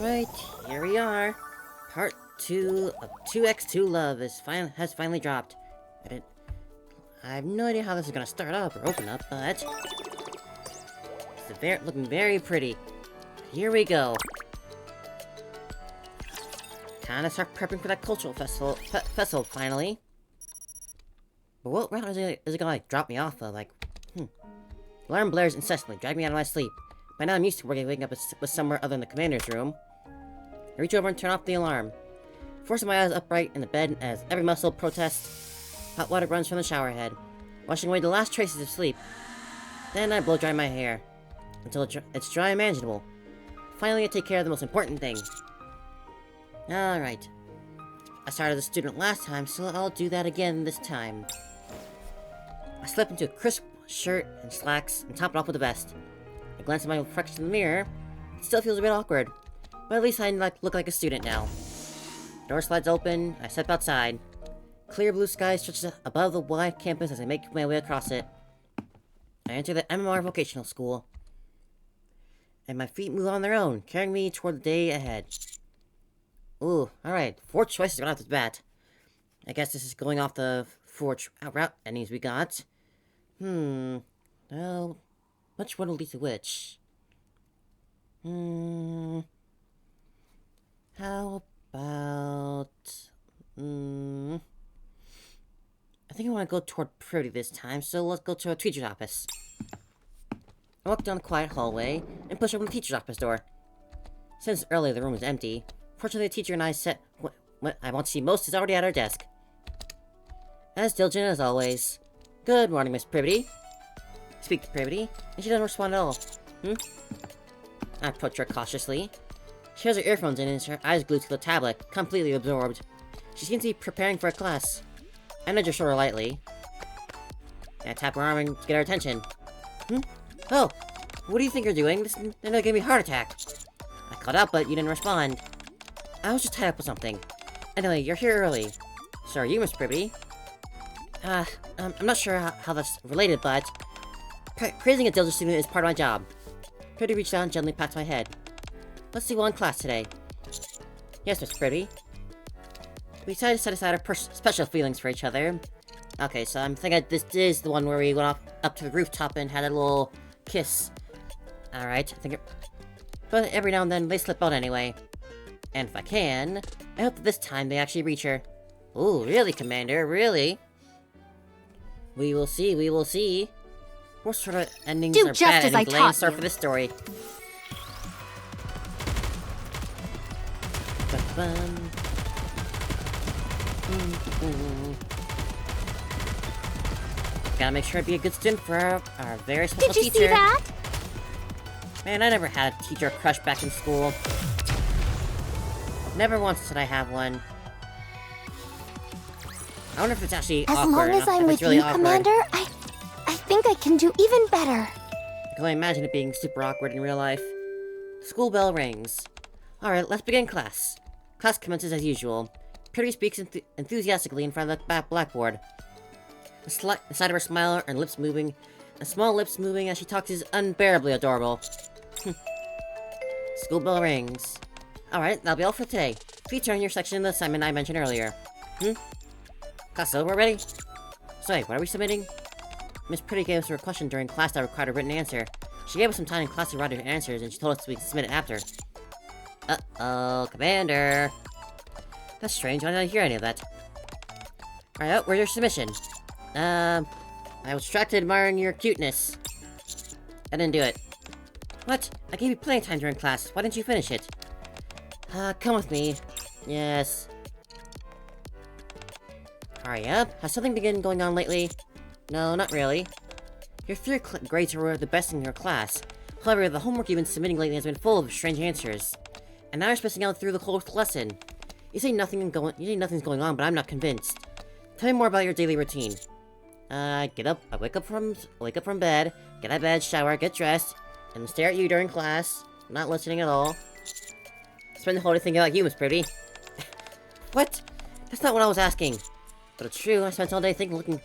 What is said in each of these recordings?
Alright, here we are. Part 2 of 2x2 Love has finally dropped. I have no idea how this is gonna start up or open up, but it's looking very pretty. Here we go. Kinda start prepping for that cultural festival finally. But what route is it gonna like drop me off of? Alarm blares incessantly, driving me out of my sleep. By now I'm used to waking up with somewhere other than the commander's room. I reach over and turn off the alarm, forcing my eyes upright in the bed as every muscle protests. Hot water runs from the shower head, washing away the last traces of sleep. Then I blow dry my hair, until it's dry and manageable. Finally I take care of the most important thing. Alright. I started as a student last time, so I'll do that again this time. I slip into a crisp shirt and slacks and top it off with a vest. I glance at my reflection in the mirror. It still feels a bit awkward, but at least I look like a student now. The door slides open, I step outside. Clear blue sky stretches above the wide campus as I make my way across it. I enter the MMR vocational school, and my feet move on their own, carrying me toward the day ahead. Ooh, alright, 4 choices right off the bat. I guess this is going off the 4 route endings we got. Well, which one will lead to which? How about... I think I want to go toward Purdy this time, so let's go to a teacher's office. I walk down the quiet hallway and push open the teacher's office door. Since earlier the room was empty, fortunately the teacher and I what I want to see most is already at our desk. As diligent as always. Good morning, Miss Privity. Speak to Privity, and she doesn't respond at all. I approach her cautiously. She has her earphones in and her eyes glued to the tablet, completely absorbed. She seems to be preparing for a class. I nudge her shoulder lightly. And I tap her arm to get her attention. Oh, what do you think you're doing? This nearly gave me a heart attack. I called out, but you didn't respond. I was just tied up with something. Anyway, you're here early. So are you, Miss Privity? I'm not sure how that's related, but praising a diligent student is part of my job. Privity reached out and gently pats my head. Let's see one class today. Yes, Miss Privity. We decided to set aside our special feelings for each other. Okay, so I'm thinking this is the one where we went up to the rooftop and had a little kiss. Alright, but every now and then they slip out anyway. And if I can, I hope that this time they actually reach her. Ooh, really, Commander, really? We will see, we will see. What sort of endings are bad endings laying start for this story? Gotta make sure I be a good student for our very special teacher. Did you see that? Man, I never had a teacher crush back in school. Never once did I have one. I wonder if it's actually awkward. As long as I'm with you, Commander, I think I can do even better. I can only imagine it being super awkward in real life. The school bell rings. Alright, let's begin class. Class commences as usual. Purdy speaks enthusiastically in front of the blackboard. The side of her smile and lips moving, and small lips moving as she talks is unbearably adorable. School bell rings. Alright, that'll be all for today. Please turn your section in the assignment I mentioned earlier. Class over already? So wait, what are we submitting? Miss Pretty gave us a question during class that required a written answer. She gave us some time in class to write her answers, and she told us we could submit it after. Uh-oh, Commander. That's strange, I didn't hear any of that. Alright, where's your submission? I was distracted admiring your cuteness. I didn't do it. What? I gave you plenty of time during class. Why didn't you finish it? Come with me. Yes. Hurry up. Has something been going on lately? No, not really. Your 3 grades were the best in your class. However, the homework you've been submitting lately has been full of strange answers. And now you're spacing out through the whole lesson. You say nothing's going on, but I'm not convinced. Tell me more about your daily routine. I wake up from bed, get out of bed, shower, get dressed, and stare at you during class, not listening at all. Spend the whole day thinking about you, Miss Pretty. What? That's not what I was asking. But it's true, I spent all day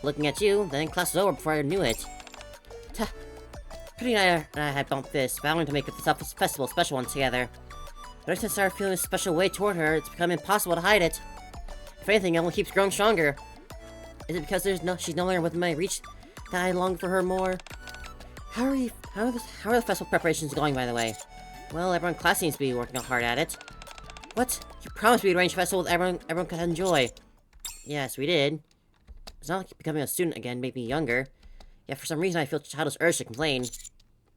looking at you, then class was over before I knew it. Pretty and I had bumped fists, vowing to make this festival a special one together. But since I started feeling a special way toward her, it's become impossible to hide it. If anything, it only keeps growing stronger. Is it because she's no longer within my reach that I long for her more? How are the festival preparations going, by the way? Well, everyone in class seems to be working hard at it. What? You promised we'd arrange a festival that everyone could enjoy. Yes, we did. It's not like becoming a student again made me younger. Yet for some reason I feel a childish urge to complain.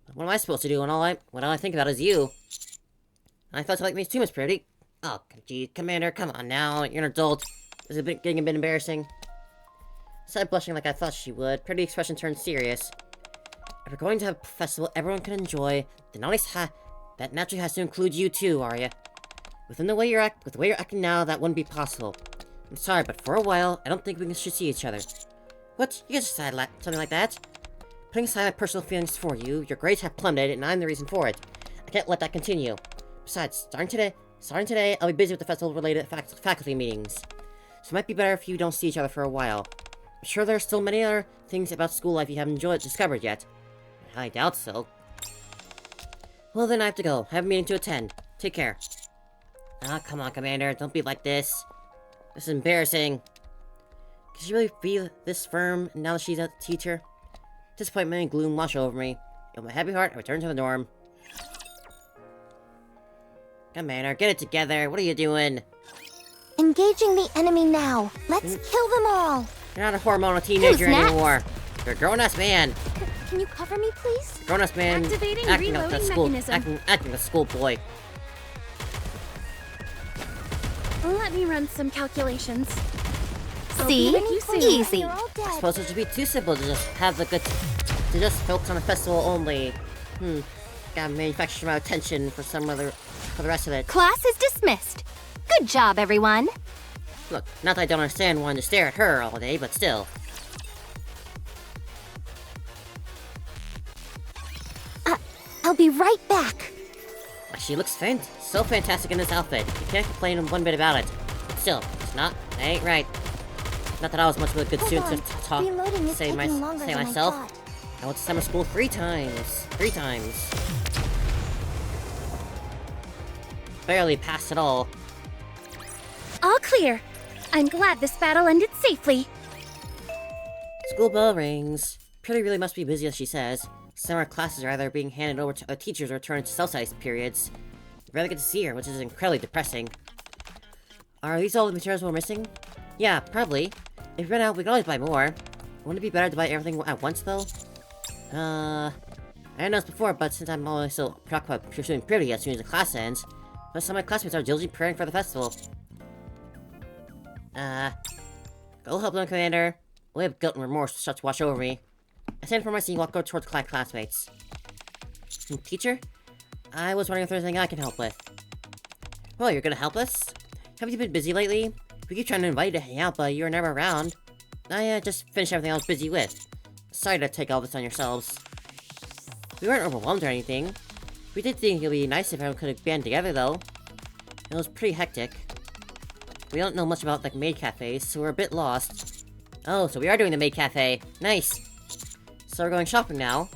But what am I supposed to do when all I think about is you? I thought you liked me too, Miss Pretty. Oh, gee, Commander, come on now. You're an adult. This is getting a bit embarrassing. Instead of blushing like I thought she would, Pretty's expression turned serious. If we're going to have a festival everyone can enjoy, then at least that naturally has to include you too, Arya. With the way you're acting now, that wouldn't be possible. I'm sorry, but for a while, I don't think we should see each other. What? You guys decide something like that? Putting aside my personal feelings for you, your grades have plummeted, and I'm the reason for it. I can't let that continue. Besides, starting today, I'll be busy with the festival-related faculty meetings. So it might be better if you don't see each other for a while. I'm sure there are still many other things about school life you haven't discovered yet. I doubt so. Well then, I have to go. I have a meeting to attend. Take care. Ah, come on, Commander. Don't be like this. This is embarrassing. Could she really be this firm now that she's a teacher? Disappointment and gloom wash over me. With my heavy heart, I return to the dorm. Commander, get it together. What are you doing? Engaging the enemy now. Let's kill them all. You're not a hormonal teenager anymore. You're a grown-ass man. Can you cover me, please? Grown-ass man Activating acting like reloading acting like a schoolboy. Let me run some calculations. See? Easy. I suppose it should be too simple to just have to just focus on the festival only. Gotta manufacture my attention for the rest of it. Class is dismissed. Good job, everyone. Look, not that I don't understand wanting to stare at her all day, but still. I'll be right back. She looks so fantastic in this outfit. You can't complain one bit about it. But still, that ain't right. Not that I was much of a good student to talk, say myself. I went to summer school 3 times. 3 times. Barely passed at all. All clear. I'm glad this battle ended safely. School bell rings. Pretty really must be busy, as she says. Summer classes are either being handed over to other teachers or turned into self-study periods. You rarely get to see her, which is incredibly depressing. Are these all the materials we're missing? Yeah, probably. If we run out, we can always buy more. Wouldn't it be better to buy everything at once, though? I didn't know this before, but since I'm always so preoccupied pursuing purity as soon as the class ends, but some of my classmates are diligently preparing for the festival. Go help them, Commander. A wave of guilt and remorse start to wash over me. I stand for my seat and walk over towards my classmates. Teacher? I was wondering if there's anything I can help with. Well, you're gonna help us? Haven't you been busy lately? We keep trying to invite you to hang out, but you're never around. I just finished everything I was busy with. Sorry to take all this on yourselves. We weren't overwhelmed or anything. We did think it would be nice if everyone could band together, though. It was pretty hectic. We don't know much about, maid cafes, so we're a bit lost. Oh, so we are doing the maid cafe. Nice! So we're going shopping now.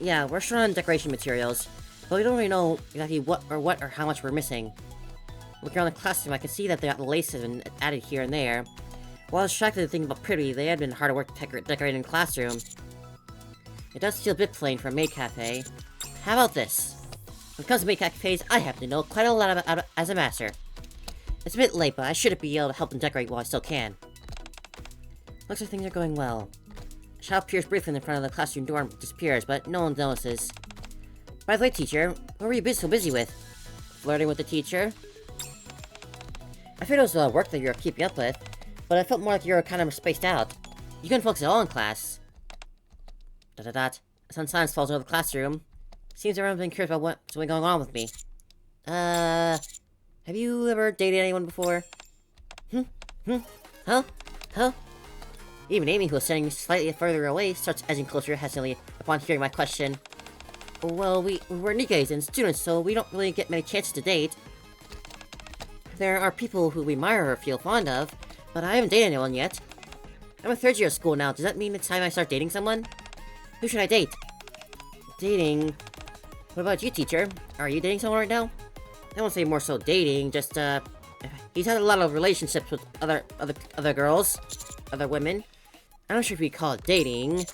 Yeah, we're short on decoration materials, but we don't really know exactly what or how much we're missing. Looking around the classroom, I can see that the lace has been added here and there. While I was distracted to think about Pretty, they had been hard at work decorating the classroom. It does feel a bit plain for a maid cafe. How about this? When it comes to maid cafes, I happen to know quite a lot about as a master. It's a bit late, but I should be able to help them decorate while I still can. Looks like things are going well. A child appears briefly in front of the classroom door and disappears, but no one notices. By the way, teacher, what were you so busy with? Flirting with the teacher? I figured it was work that you were keeping up with, but I felt more like you were kind of spaced out. You couldn't focus at all in class. Some silence falls over the classroom. Seems everyone's been curious about what's been going on with me. Have you ever dated anyone before? Huh? Even Amy, who was sitting slightly further away, starts edging closer hesitantly upon hearing my question. Well, we're Nikkes and students, so we don't really get many chances to date. There are people who we admire or feel fond of, but I haven't dated anyone yet. I'm a 3rd year of school now. Does that mean it's time I start dating someone? Who should I date? Dating... What about you, teacher? Are you dating someone right now? I won't say more so dating, just, he's had a lot of relationships with other girls, other women. I'm not sure if we call it dating,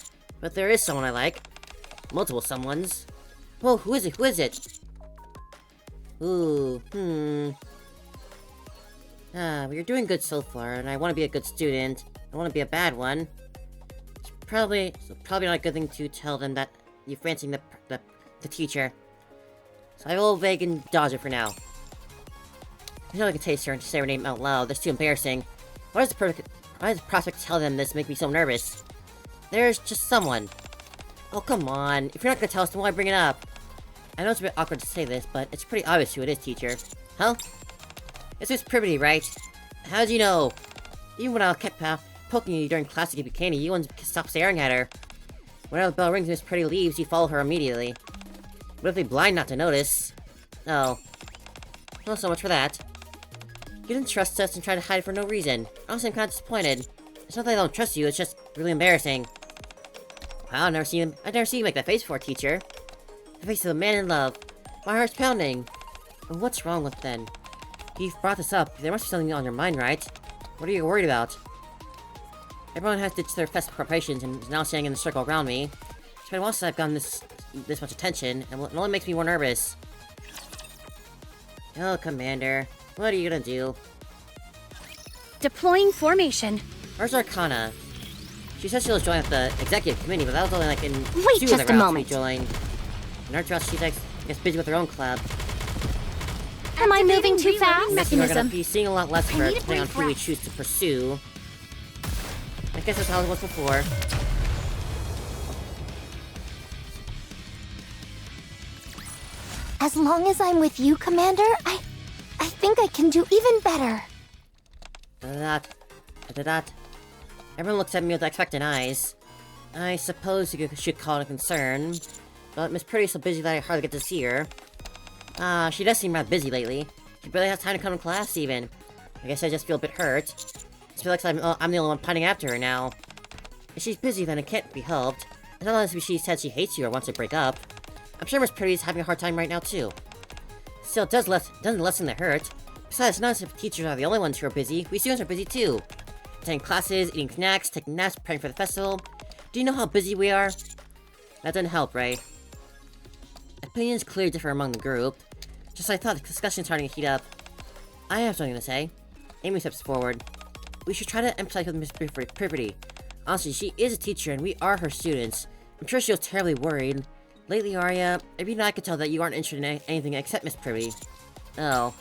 but there is someone I like. Multiple someones. Whoa, who is it? Who is it? Ooh, well, you're doing good so far, and I want to be a good student. I want to be a bad one. It's probably not a good thing to tell them that you're fancying the teacher. So I will vague and dodge it for now. I know I can taste her and say her name out loud. That's too embarrassing. Why does the prospect tell them this make me so nervous? There's just someone. Oh, come on. If you're not gonna tell us, then why bring it up? I know it's a bit awkward to say this, but it's pretty obvious who it is, teacher. Huh? It's Miss Privity, right? How'd you know? Even when I kept poking you during class to keep you candy, you wouldn't stop staring at her. Whenever the bell rings and Miss Pretty leaves, you follow her immediately. What if they blind not to notice? Oh. Well, so much for that. You didn't trust us and tried to hide it for no reason. Honestly, I'm kind of disappointed. It's not that I don't trust you, it's just really embarrassing. Wow, I've never seen you make that face before, teacher. The face of a man in love. My heart's pounding. But what's wrong with then? You've brought this up. There must be something on your mind, right? What are you worried about? Everyone has ditched their festive preparations and is now standing in the circle around me. It's been a while since I've gotten this much attention, and it only makes me more nervous. Oh, Commander. What are you gonna do? Deploying formation. Where's Arcana? She said she'll join the executive committee, but that was only like in Wait 2 just of the a routes moment. we joined. In our trust, she's like, gets busy with her own club. Am I moving too Activating fast? reloading We're gonna Mechanism. be seeing a lot less of her, I need a depending on brief who we rest. choose to pursue. I guess that's how it was before. As long as I'm with you, Commander, I think I can do even better. Da-da-da. Everyone looks at me with expectant eyes. I suppose you should call it a concern. But Miss Pretty's so busy that I hardly get to see her. She does seem rather busy lately. She barely has time to come to class, even. I guess I just feel a bit hurt. I feel like I'm the only one pining after her now. If she's busy, then it can't be helped. It's not unless she said she hates you or wants to break up. I'm sure Miss Pretty's having a hard time right now, too. Still, it doesn't lessen the hurt. Besides, not as if teachers are the only ones who are busy. We students are busy, too. Attending classes, eating snacks, taking naps, preparing for the festival. Do you know how busy we are? That doesn't help, right? Opinions clearly differ among the group. Just like I thought, the discussion's starting to heat up. I have something to say. Amy steps forward. We should try to empathize with Miss Privity. Honestly, she is a teacher and we are her students. I'm sure she was terribly worried. Lately, Arya, even I could tell that you aren't interested in anything except Miss Privity. Oh.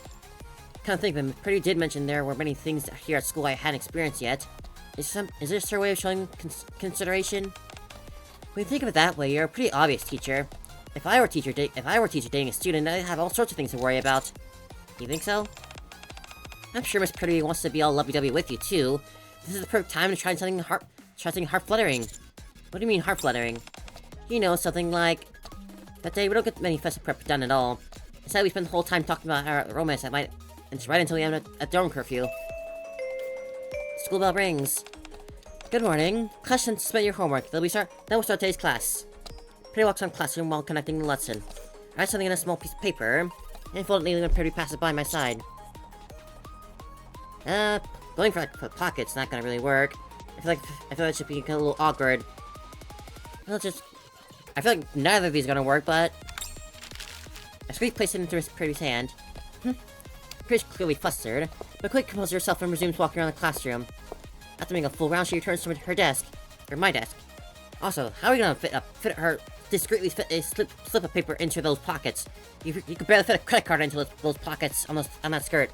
Kind of think that Miss Privity did mention there were many things here at school I hadn't experienced yet. Is this her way of showing consideration? When you think of it that way, you're a pretty obvious teacher. If I were a teacher dating a student, I'd have all sorts of things to worry about. You think so? I'm sure Miss Pretty wants to be all lovey-dovey with you, too. This is the perfect time to try something heart-fluttering. What do you mean, heart-fluttering? You know, something like... That day, we don't get many festive prep done at all. Instead, we spend the whole time talking about our romance and it's right until we end at dorm curfew. School bell rings. Good morning. Class should submit your homework. Then we'll start today's class. Pretty walks on classroom while conducting the lesson. I write something in a small piece of paper, and fold it neatly when Pretty passes by my side. Going for the pocket's not gonna really work. I feel like it should be a little awkward. I feel like neither of these are gonna work, but... I squeeze placed it into Miss Pretty's hand. Pretty's clearly flustered, but quickly composes herself and resumes walking around the classroom. After making a full round, she returns to her desk. Or my desk. Also, how are we gonna fit her discreetly fit a slip of paper into those pockets? You could barely fit a credit card into those pockets on that skirt.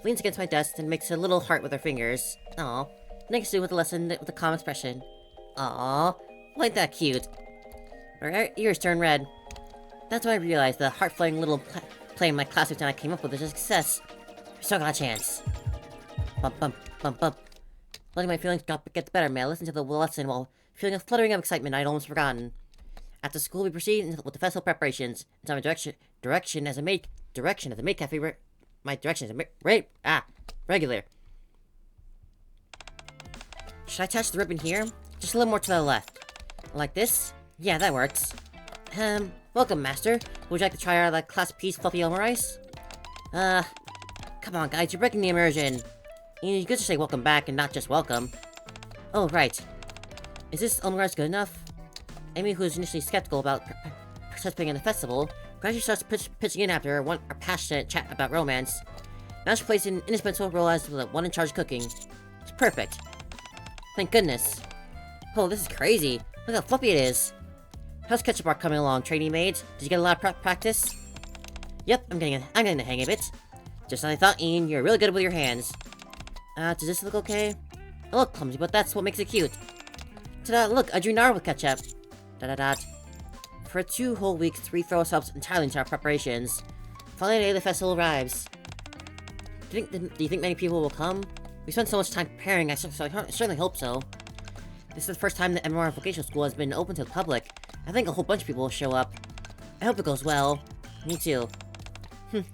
Leans against my desk and makes a little heart with her fingers. Aw. Next to with the lesson with a calm expression. Aw. Ain't that cute? Her ears turn red. That's when I realized the heart-fluttering little play my class routine I came up with is a success. We still got a chance. Bump, bump, bump, bump. Letting my feelings get the better of me, I listened to the lesson while feeling a fluttering of excitement I'd almost forgotten. After school, we proceed with the festival preparations. It's my direction as a maid cafe. My direction is regular. Should I attach the ribbon here? Just a little more to the left. Like this? Yeah, that works. Welcome, Master. Would you like to try our Class P's fluffy omurice? Come on, guys, you're breaking the immersion. You could just say welcome back and not just welcome. Oh, right. Is this omurice good enough? Amy, who was initially skeptical about participating in the festival, gradually starts pitching in after a passionate chat about romance. Now she plays an indispensable role as the one in charge of cooking. It's perfect. Thank goodness. Oh, this is crazy. Look how fluffy it is. How's ketchup art coming along, trainee maid? Did you get a lot of practice? Yep, I'm getting the hang of it. Just as I thought, Ian, you're really good with your hands. Does this look okay? It looks clumsy, but that's what makes it cute. Ta-da, look, I drew Nara with ketchup. Da-da-da. For 2 whole weeks, we throw ourselves entirely into our preparations. Finally, the day of the festival arrives. Do you think many people will come? We spent so much time preparing, so I certainly hope so. This is the first time the MMR Vocational School has been open to the public. I think a whole bunch of people will show up. I hope it goes well. Me too.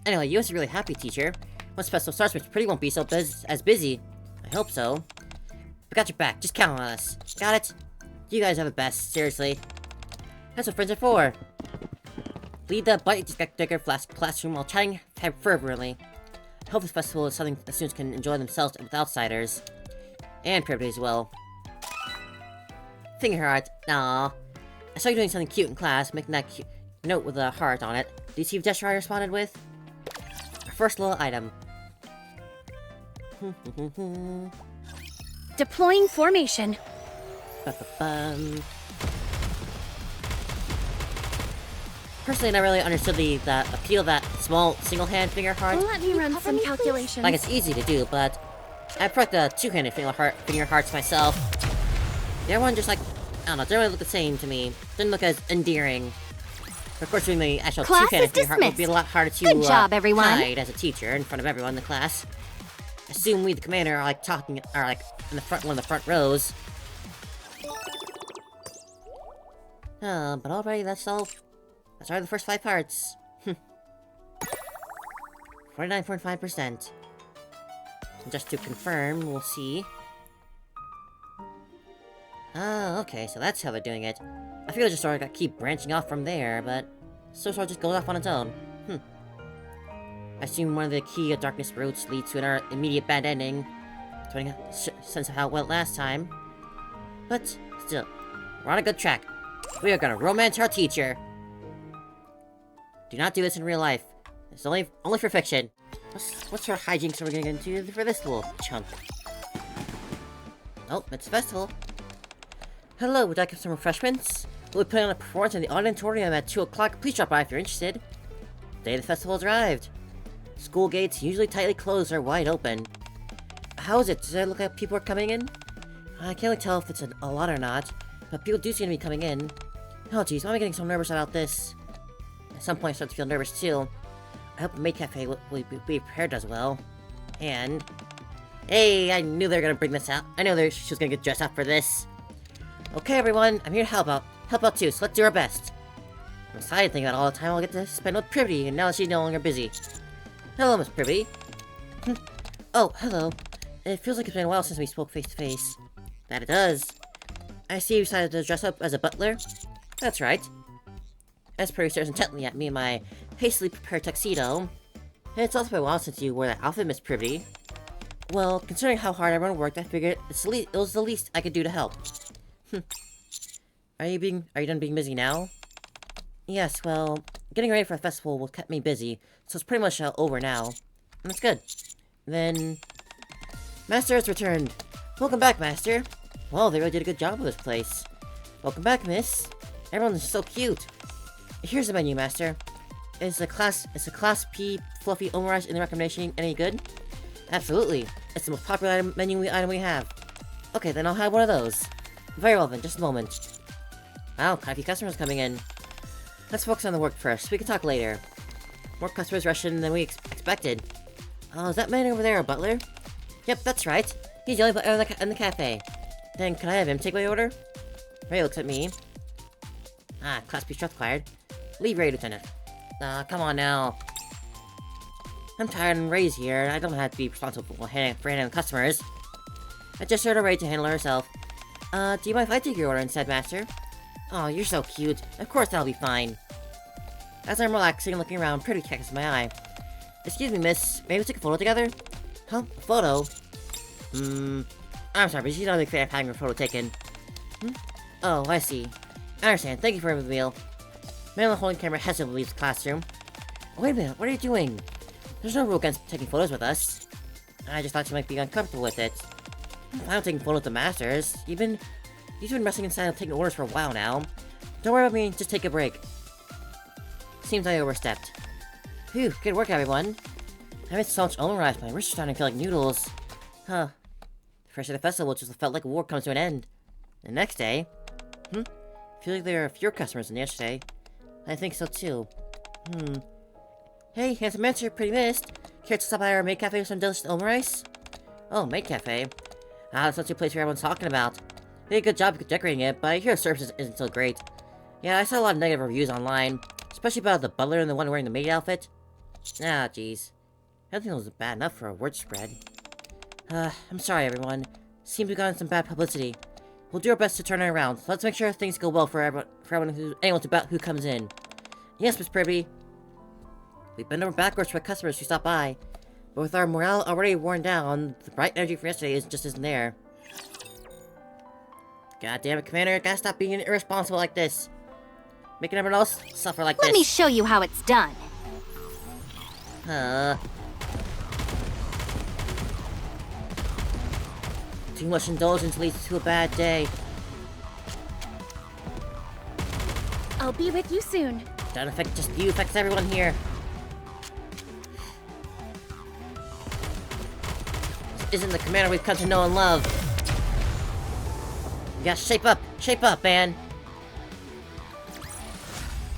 Anyway, you must be really happy, teacher. Once the festival starts, Mr. Pretty won't be so as busy. I hope so. We got your back. Just count on us. Got it? You guys are the best. Seriously. That's what friends are for. Lead the Bite Decker classroom while chatting fervently. I hope this festival is something the students can enjoy themselves with outsiders. And Privity as well. Finger heart. Aww. I saw you doing something cute in class, making that cute note with a heart on it. Do you see the gesture I responded with? Our first little item. Deploying formation. Ba-ba-bum. Personally, I never really understood the appeal of that small single-hand finger heart. Let me run some calculations. Like, it's easy to do, but I prefer the two-handed finger hearts myself. The other one just like, I don't know, didn't really look the same to me. Didn't look as endearing. Of course, doing the actual two-handed finger heart would be a lot harder to Good job, everyone. hide as a teacher in front of everyone in the class. Assume we, the commander, are like talking, are like in the front, one of the front rows. But already that's all. That's already the first 5 parts. 49.5%. Just to confirm, we'll see. Oh, okay, so that's how they're doing it. I feel just sort of keep branching off from there, but sort of just goes off on its own. I assume one of the key of darkness routes leads to an immediate bad ending, getting a sense of how it went last time. But still, we're on a good track. We are gonna romance our teacher. Do not do this in real life. It's only for fiction. What sort of hijinks are we gonna get into for this little chunk? Oh, it's a festival. Hello, would you like some refreshments? We'll be putting on a performance in the auditorium at 2 o'clock. Please drop by if you're interested. The day of the festival has arrived. School gates, usually tightly closed, are wide open. How is it? Does it look like people are coming in? I can't really tell if it's a lot or not, but people do seem to be coming in. Oh geez, why am I getting so nervous about this? At some point I start to feel nervous too. I hope the maid cafe will be prepared as well. And... hey, I knew they were gonna bring this out. I know she was gonna get dressed up for this. Okay everyone, I'm here to help out too, so let's do our best. I'm excited thinking about all the time I'll get to spend with Privity, and now that she's no longer busy. Hello, Miss Privity. Oh, hello. It feels like it's been a while since we spoke face to face. That it does. I see you decided to dress up as a butler. That's right. Miss Privity stares intently at me in my hastily prepared tuxedo. It's also been a while since you wore that outfit, Miss Privity. Well, considering how hard everyone worked, I figured it was the least I could do to help. Are you done being busy now? Yes, well, getting ready for the festival will keep me busy, so it's pretty much over now. And that's good. Then... Master has returned. Welcome back, Master. Well, they really did a good job with this place. Welcome back, Miss. Everyone's so cute. Here's the menu, Master. Is the Class P fluffy omurice in the recommendation any good? Absolutely. It's the most popular menu item we have. Okay, then I'll have one of those. Very well then, just a moment. Wow, quite a few customers coming in. Let's focus on the work first. We can talk later. More customers rush in than we expected. Oh, is that man over there a butler? Yep, that's right. He's the only butler in the cafe. Then can I have him take my order? Ray looks at me. Ah, Class B strut acquired. Leave Ray, Lieutenant. Come on now. I'm tired and Ray's here. I don't have to be responsible for handling customers. I just ordered Ray to handle it herself. Do you mind if I take your order instead, Master? Oh, you're so cute. Of course that'll be fine. As I'm relaxing and looking around, Pretty catches my eye. Excuse me, miss. Maybe we take a photo together? Huh? A photo? I'm sorry, but she's not a big fan of having her photo taken. Oh, I see. I understand. Thank you for the meal. Man holding camera hesitantly leaves the classroom. Oh, wait a minute, what are you doing? There's no rule against taking photos with us. I just thought you might be uncomfortable with it. I'm fine with taking photos with the masters. You've been resting inside and taking orders for a while now. Don't worry about me, just take a break. Seems I overstepped. Phew, good work everyone. I haven't so much omurice, my wrists are starting to feel like noodles. Huh. The first day of the festival just felt like a war comes to an end. The next day? Feel like there are fewer customers than yesterday. I think so too. Hey, handsome mentor, pretty missed. Care to stop by our maid cafe with some delicious omurice? Oh, maid cafe? That's not the place where everyone's talking about. They did a good job decorating it, but I hear the service isn't so great. Yeah, I saw a lot of negative reviews online, especially about the butler and the one wearing the maid outfit. Ah, jeez. I don't think it was bad enough for a word spread. I'm sorry everyone. Seems we've gotten some bad publicity. We'll do our best to turn it around. Let's make sure things go well for anyone who comes in. Yes, Miss Privy. We've been over backwards for customers who stop by. But with our morale already worn down, the bright energy from yesterday isn't there. God damn it, Commander, gotta stop being irresponsible like this. Making everyone else suffer like this. Let me show you how it's done. Too much indulgence leads to a bad day. I'll be with you soon. That affect just you affects everyone here. This isn't the commander we've come to know and love. You gotta shape up, man.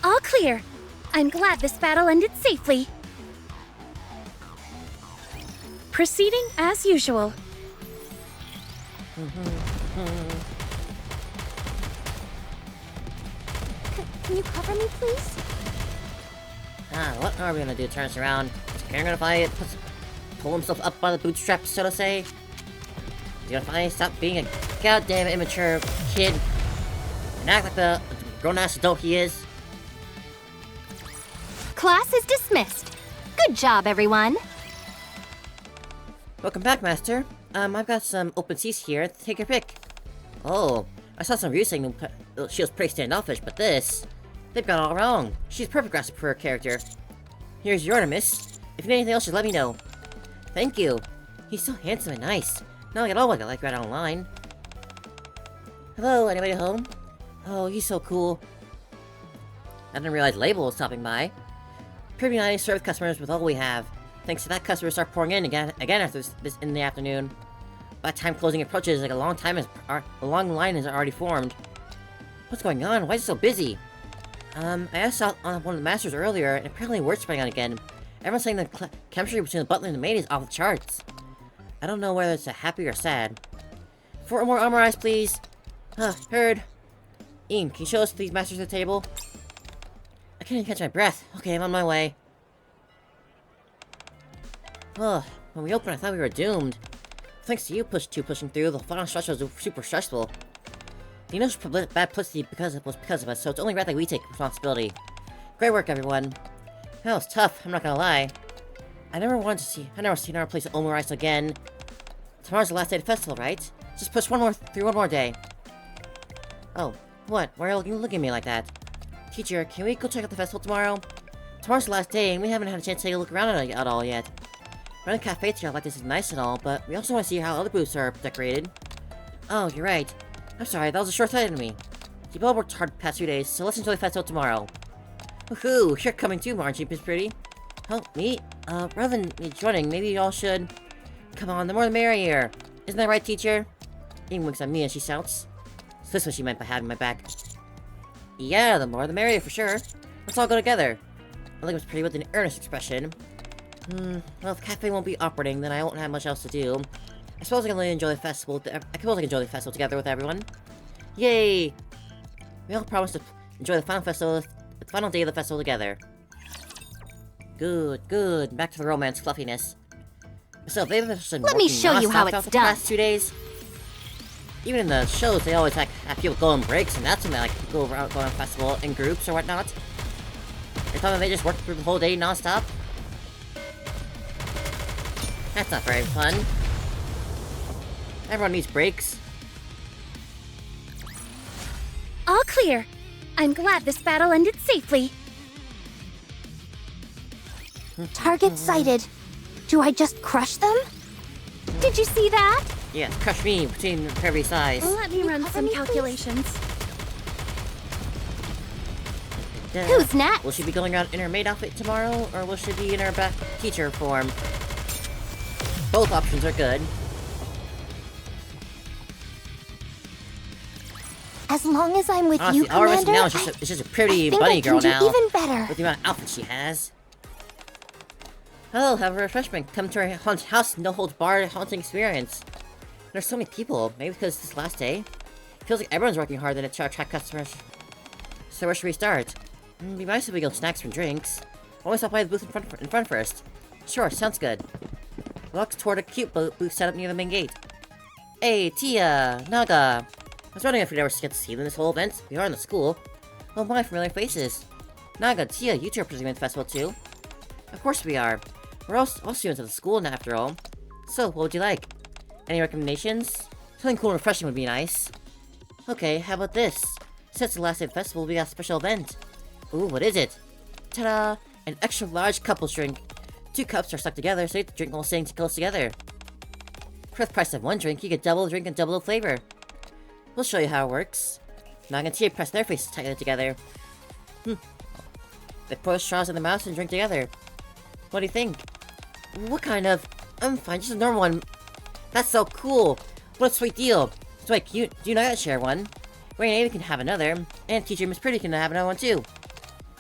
All clear. I'm glad this battle ended safely. Proceeding as usual. Can you cover me, please? What are we gonna do? Turn us around? Is Karen gonna finally pull himself up by the bootstraps, so to say? Is he gonna finally stop being a goddamn immature kid and act like the grown-ass adult he is? Class is dismissed. Good job, everyone. Welcome back, Master. I've got some open seats here. Take your pick. Oh, I saw some reviews saying she was pretty standoffish, but this... They've got it all wrong. She's perfect grasp for her character. Here's your order, miss. If you need anything else, just let me know. Thank you. He's so handsome and nice. Not like at all like I like right online. Hello, anybody home? Oh, he's so cool. I didn't realize Label was stopping by. Pretty nice serve customers with all we have. Thanks to that, customers start pouring in again after this in the afternoon. By the time closing approaches, like a long line has already formed. What's going on? Why is it so busy? I asked out on one of the masters earlier, and apparently word's spreading out again. Everyone's saying the chemistry between the butler and the maid is off the charts. I don't know whether it's happy or sad. 4 more omurice, please. Heard. Ian, can you show us these masters at the table? I can't even catch my breath. Okay, I'm on my way. When we opened, I thought we were doomed. Thanks to you pushing through, the final stretch was super stressful. The initial bad publicity was because of us, so it's only right that we take responsibility. Great work, everyone. That was tough, I'm not gonna lie. I never seen our place omurice again. Tomorrow's the last day of the festival, right? Just push through one more day. Oh, what? Why are you looking at me like that? Teacher, can we go check out the festival tomorrow? Tomorrow's the last day, and we haven't had a chance to take a look around at all yet. Running a cafe together like this is nice and all, but we also want to see how other booths are decorated. Oh, you're right. I'm sorry, that was a short-sighted of me. You've all worked hard the past few days, so let's enjoy the festival tomorrow. Woohoo! You're coming too, aren't you, Miss Pretty? Oh, me? Rather than me joining, maybe y'all should... Come on, the more the merrier. Isn't that right, teacher? Ian winks at me as she shouts. So this is what she meant by having my back. Yeah, the more the merrier for sure. Let's all go together. I think it was pretty with an earnest expression. Well, if the cafe won't be operating, then I won't have much else to do. I suppose I can really enjoy the festival. Enjoy the festival together with everyone. Yay! We all promised to enjoy the final day of the festival together. Good. Back to the romance fluffiness. So, they've been Let me show you how it's done. Past 2 days. Even in the shows, they always like have people go on breaks, and that's when they like go around, go on a festival in groups or whatnot. You're telling me they just work through the whole day non-stop? That's not very fun. Everyone needs breaks. All clear. I'm glad this battle ended safely. Target sighted. Do I just crush them? Did you see that? Yes, crush me between every size. Let me run some calculations. Who's next? Will she be going out in her maid outfit tomorrow, or will she be in her back teacher form? Both options are good. As long as I'm with Honestly, you, our Miss Commander, now is just a pretty I think bunny I can girl do now. even better. With the amount of outfits she has. Hello, have a refreshment. Come to our haunted house, no holds barred haunting experience. There's so many people, maybe because it's this last day. Feels like everyone's working hard to attract customers. So where should we start? It'd be nice if we go snacks and drinks. Always stop by the booth in front first. Sure, sounds good. Walks toward a cute booth set up near the main gate. Hey, Tia, Naga. I was wondering if we'd ever get to see them this whole event. We are in the school. Oh my, familiar faces. Naga, Tia, you two are participating in the festival too? Of course we are. We're all students at the school, after all. So, what would you like? Any recommendations? Something cool and refreshing would be nice. Okay, how about this? Since the last day of the festival, we got a special event. Ooh, what is it? Ta-da! An extra large couples drink. 2 cups are stuck together, so you have to drink while staying close together. For the price of 1 drink, you get double the drink and double the flavor. We'll show you how it works. Naga and Tia press their faces tightly together. They pour straws in their mouths and drink together. What do you think? What kind of... I'm fine, just a normal one. That's so cool. What a sweet deal. So wait, do you know how to share one? Ray and Ava can have another. And teacher Miss Pretty can have another one too.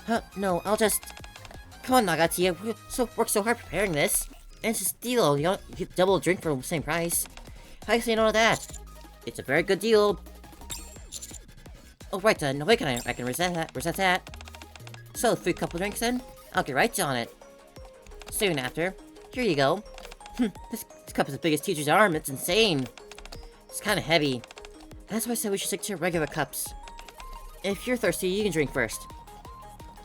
Huh, no, I'll just... Come on, Naga, Tia. We worked so hard preparing this. And it's a steal. You don't get double a drink for the same price. How do you say no to that? It's a very good deal. Oh, right, no way I can resent that. So, 3 couple drinks then? I'll get right on it. Soon after. Here you go. This cup is as big as teacher's arm. It's insane. It's kind of heavy. That's why I said we should stick to regular cups. If you're thirsty, you can drink first.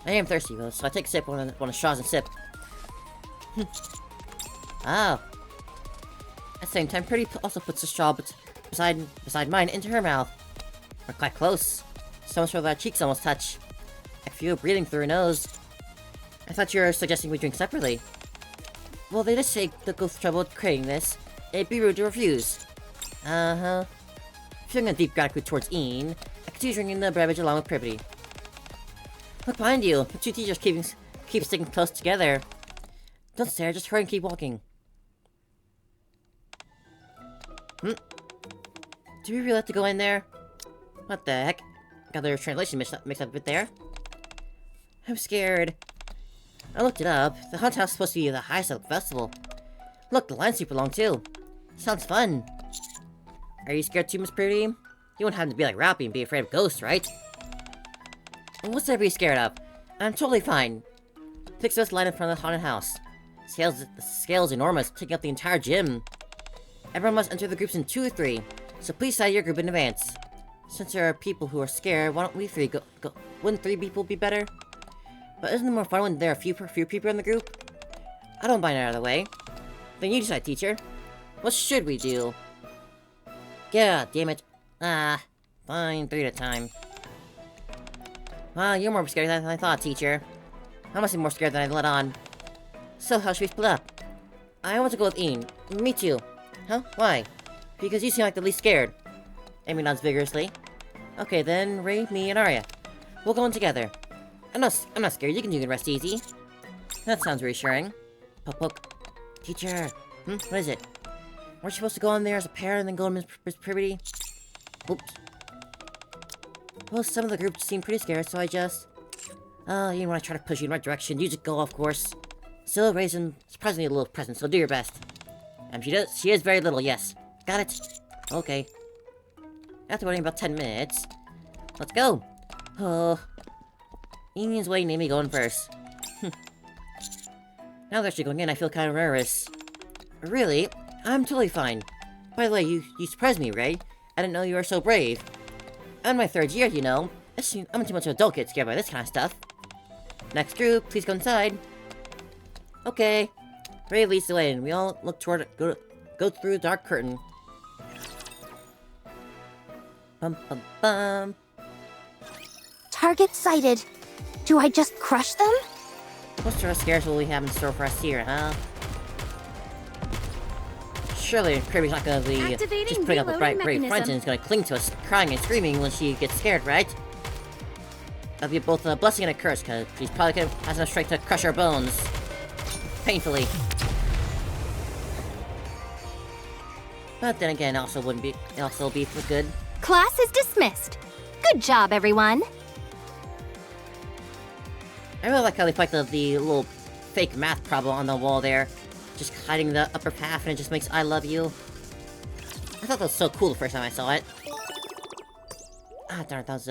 I am thirsty, though, so I take a sip when I straws and sip. Oh. At the same time, Pretty also puts a straw beside mine into her mouth. We're quite close. So much so that our cheeks almost touch. I feel breathing through her nose. I thought you were suggesting we drink separately. Well, they just say they'll go through trouble creating this. It'd be rude to refuse. Uh-huh. Feeling a deep gratitude towards Ian, I continue drinking the beverage along with Privity. Look behind you. The 2 teachers keep sticking close together. Don't stare, just hurry and keep walking. Do we really have to go in there? What the heck? Got their translation mixed up a bit there. I'm scared. I looked it up. The haunted house is supposed to be the highest of the festival. Look, the line's super long too. Sounds fun. Are you scared too, Miss Pretty? You wouldn't have to be like Rappy and be afraid of ghosts, right? What's there to be scared of? I'm totally fine. Fix this line in front of the haunted house. The scale's enormous, taking up the entire gym. Everyone must enter the groups in 2 or 3, so please decide your group in advance. Since there are people who are scared, why don't we 3 go? Wouldn't 3 people be better? But isn't it more fun when there are few people in the group? I don't mind either way. Then you decide, teacher. What should we do? God damn it. Fine, 3 at a time. Wow, you're more scared than I thought, teacher. I must be more scared than I let on. So, how should we split up? I want to go with Ian. Me too. Huh? Why? Because you seem like the least scared. Amy nods vigorously. Okay, then, Ray, me, and Arya. We'll go in together. I'm not scared. You can rest easy. That sounds reassuring. Poke. Teacher. What is it? Weren't you supposed to go in there as a pair and then go to Miss Privity? Oops. Well, some of the group seemed pretty scared, so I just... you want to try to push you in the right direction, you just go, of course. Still raising surprisingly a little presence, so do your best. She is very little, yes. Got it? Okay. After waiting about 10 minutes... Let's go! Ian's waiting, Amy going first. Now that you're going in, I feel kind of nervous. Really? I'm totally fine. By the way, you surprised me, Ray. I didn't know you were so brave. I'm in my 3rd year, you know. I'm too much of an adult to get scared by this kind of stuff. Next group, please go inside. Okay. Ray leads the way, and we all look toward go through the dark curtain. Bum bum bum. Target sighted. Do I just crush them? What sort of scares will we have in store for us here, huh? Surely Kirby's not gonna be Activating just putting up a reloading bright front mechanism. and is gonna cling to us, crying and screaming when she gets scared, right? That'll be both a blessing and a curse, because she's probably gonna has enough strength to crush our bones. Painfully. But then again, it also be for good. Class is dismissed. Good job, everyone. I really like how they put the little fake math problem on the wall there. Just hiding the upper half, and it just makes I love you. I thought that was so cool the first time I saw it. Ah, darn, that was,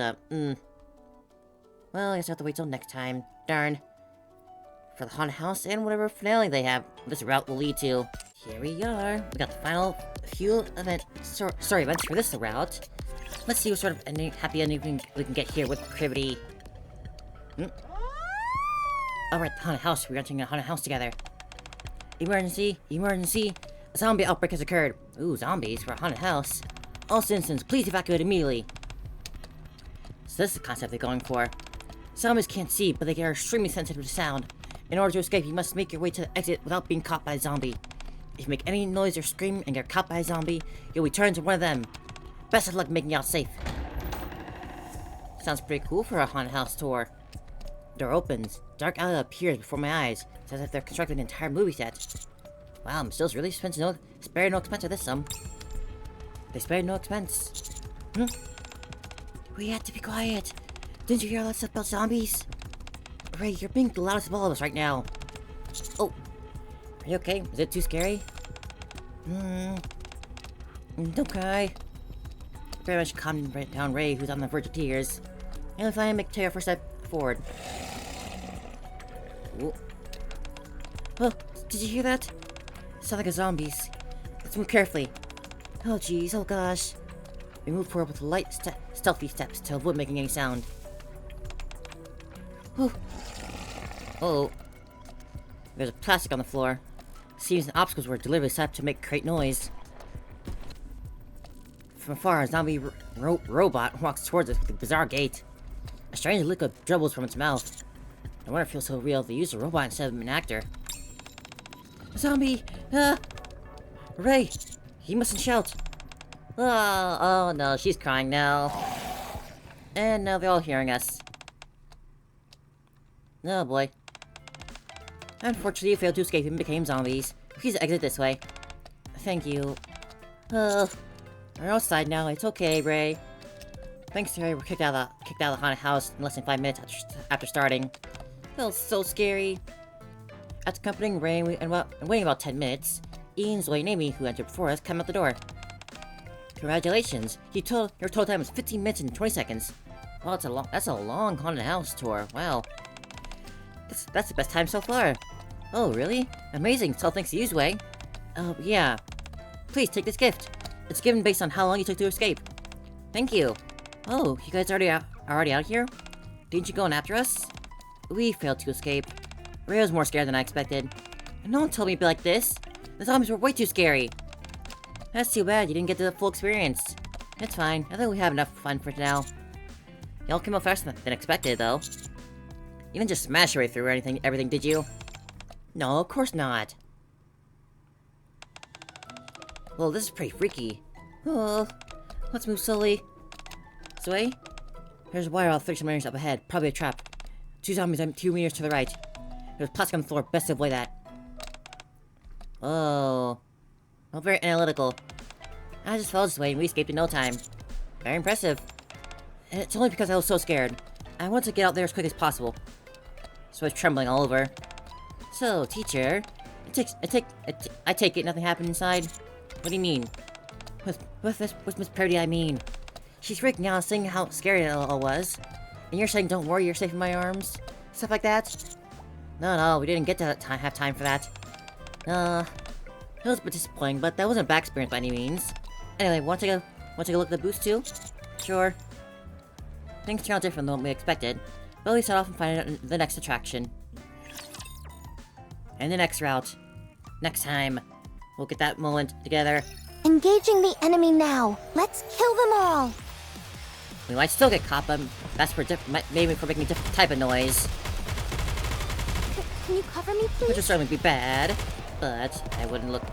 Well, I guess I have to wait till next time. Darn. For the haunted house and whatever finale they have, this route will lead to. Here we are. We got the final few events for this route. Let's see what sort of happy ending we can get here with Privity. Alright, the haunted house. We're entering a haunted house together. Emergency! Emergency! A zombie outbreak has occurred. Ooh, zombies for a haunted house. All citizens, please evacuate immediately. So this is the concept they're going for. Zombies can't see, but they are extremely sensitive to sound. In order to escape, you must make your way to the exit without being caught by a zombie. If you make any noise or scream and get caught by a zombie, you'll be turned into one of them. Best of luck making out safe. Sounds pretty cool for a haunted house tour. Door opens. Dark alley appears before my eyes. It's as if they're constructing an entire movie set. Wow, Mistill's really spared no expense with this some. They spared no expense. We have to be quiet. Didn't you hear all that stuff about zombies? Ray, you're being the loudest of all of us right now. Oh. Are you okay? Is it too scary? Don't cry. Very much calm down Ray, who's on the verge of tears. And if I make Tara first step forward. Ooh. Oh, did you hear that? It sounded like a zombies. Let's move carefully. Oh jeez, oh gosh. We move forward with light, stealthy steps to avoid making any sound. Oh. Uh-oh. There's a plastic on the floor. Seems the obstacles were deliberately set up to create noise. From afar, a zombie robot walks towards us with a bizarre gait. A strange liquid dribbles from its mouth. I wonder if it feels so real if they used a robot instead of an actor. Zombie! Ray! He mustn't shout! Oh no, she's crying now. And now they're all hearing us. Oh boy. Unfortunately, you failed to escape and became zombies. Please exit this way. Thank you. We're outside now. It's okay, Ray. Thanks to Ray, we're kicked out of the haunted house in less than 5 minutes after starting. Felt so scary. After accompanying Ray and waiting about 10 minutes, Ian, Zoe, and Amy, who entered before us, come out the door. Congratulations! Your total time is 15 minutes and 20 seconds. Well, that's a long haunted house tour. Wow. That's the best time so far. Oh, really? Amazing. So thanks to you, Zoe. Yeah. Please take this gift. It's given based on how long you took to escape. Thank you. Oh, you guys already out here? Didn't you go in after us? We failed to escape. Ray was more scared than I expected. No one told me it'd be like this. The zombies were way too scary. That's too bad you didn't get the full experience. It's fine. I think we have enough fun for now. Y'all came out faster than expected, though. You didn't just smash your way through everything, did you? No, of course not. Well, this is pretty freaky. Oh, let's move slowly. Zoe? There's a wire out 30 meters up ahead. Probably a trap. 2 zombies 2 meters to the right. There's plastic on the floor. Best to avoid that. Oh. Not very analytical. I just fell this way and we escaped in no time. Very impressive. And it's only because I was so scared. I wanted to get out there as quick as possible. So I was trembling all over. So, teacher, I take it nothing happened inside? What do you mean? With Miss Parody, I mean. She's freaking out, saying how scary it all was. And you're saying, don't worry, you're safe in my arms? Stuff like that? No, we didn't get to have time for that. It was a bit disappointing, but that wasn't a bad experience by any means. Anyway, want to Want to take a look at the booth too? Sure. Things turn out different than what we expected, but we set off and find out the next attraction. And the next route. Next time. We'll get that moment together. Engaging the enemy now. Let's kill them all. We might still get caught, but that's for maybe for making a different type of noise. Can you cover me, please? Which would certainly be bad, but I wouldn't look...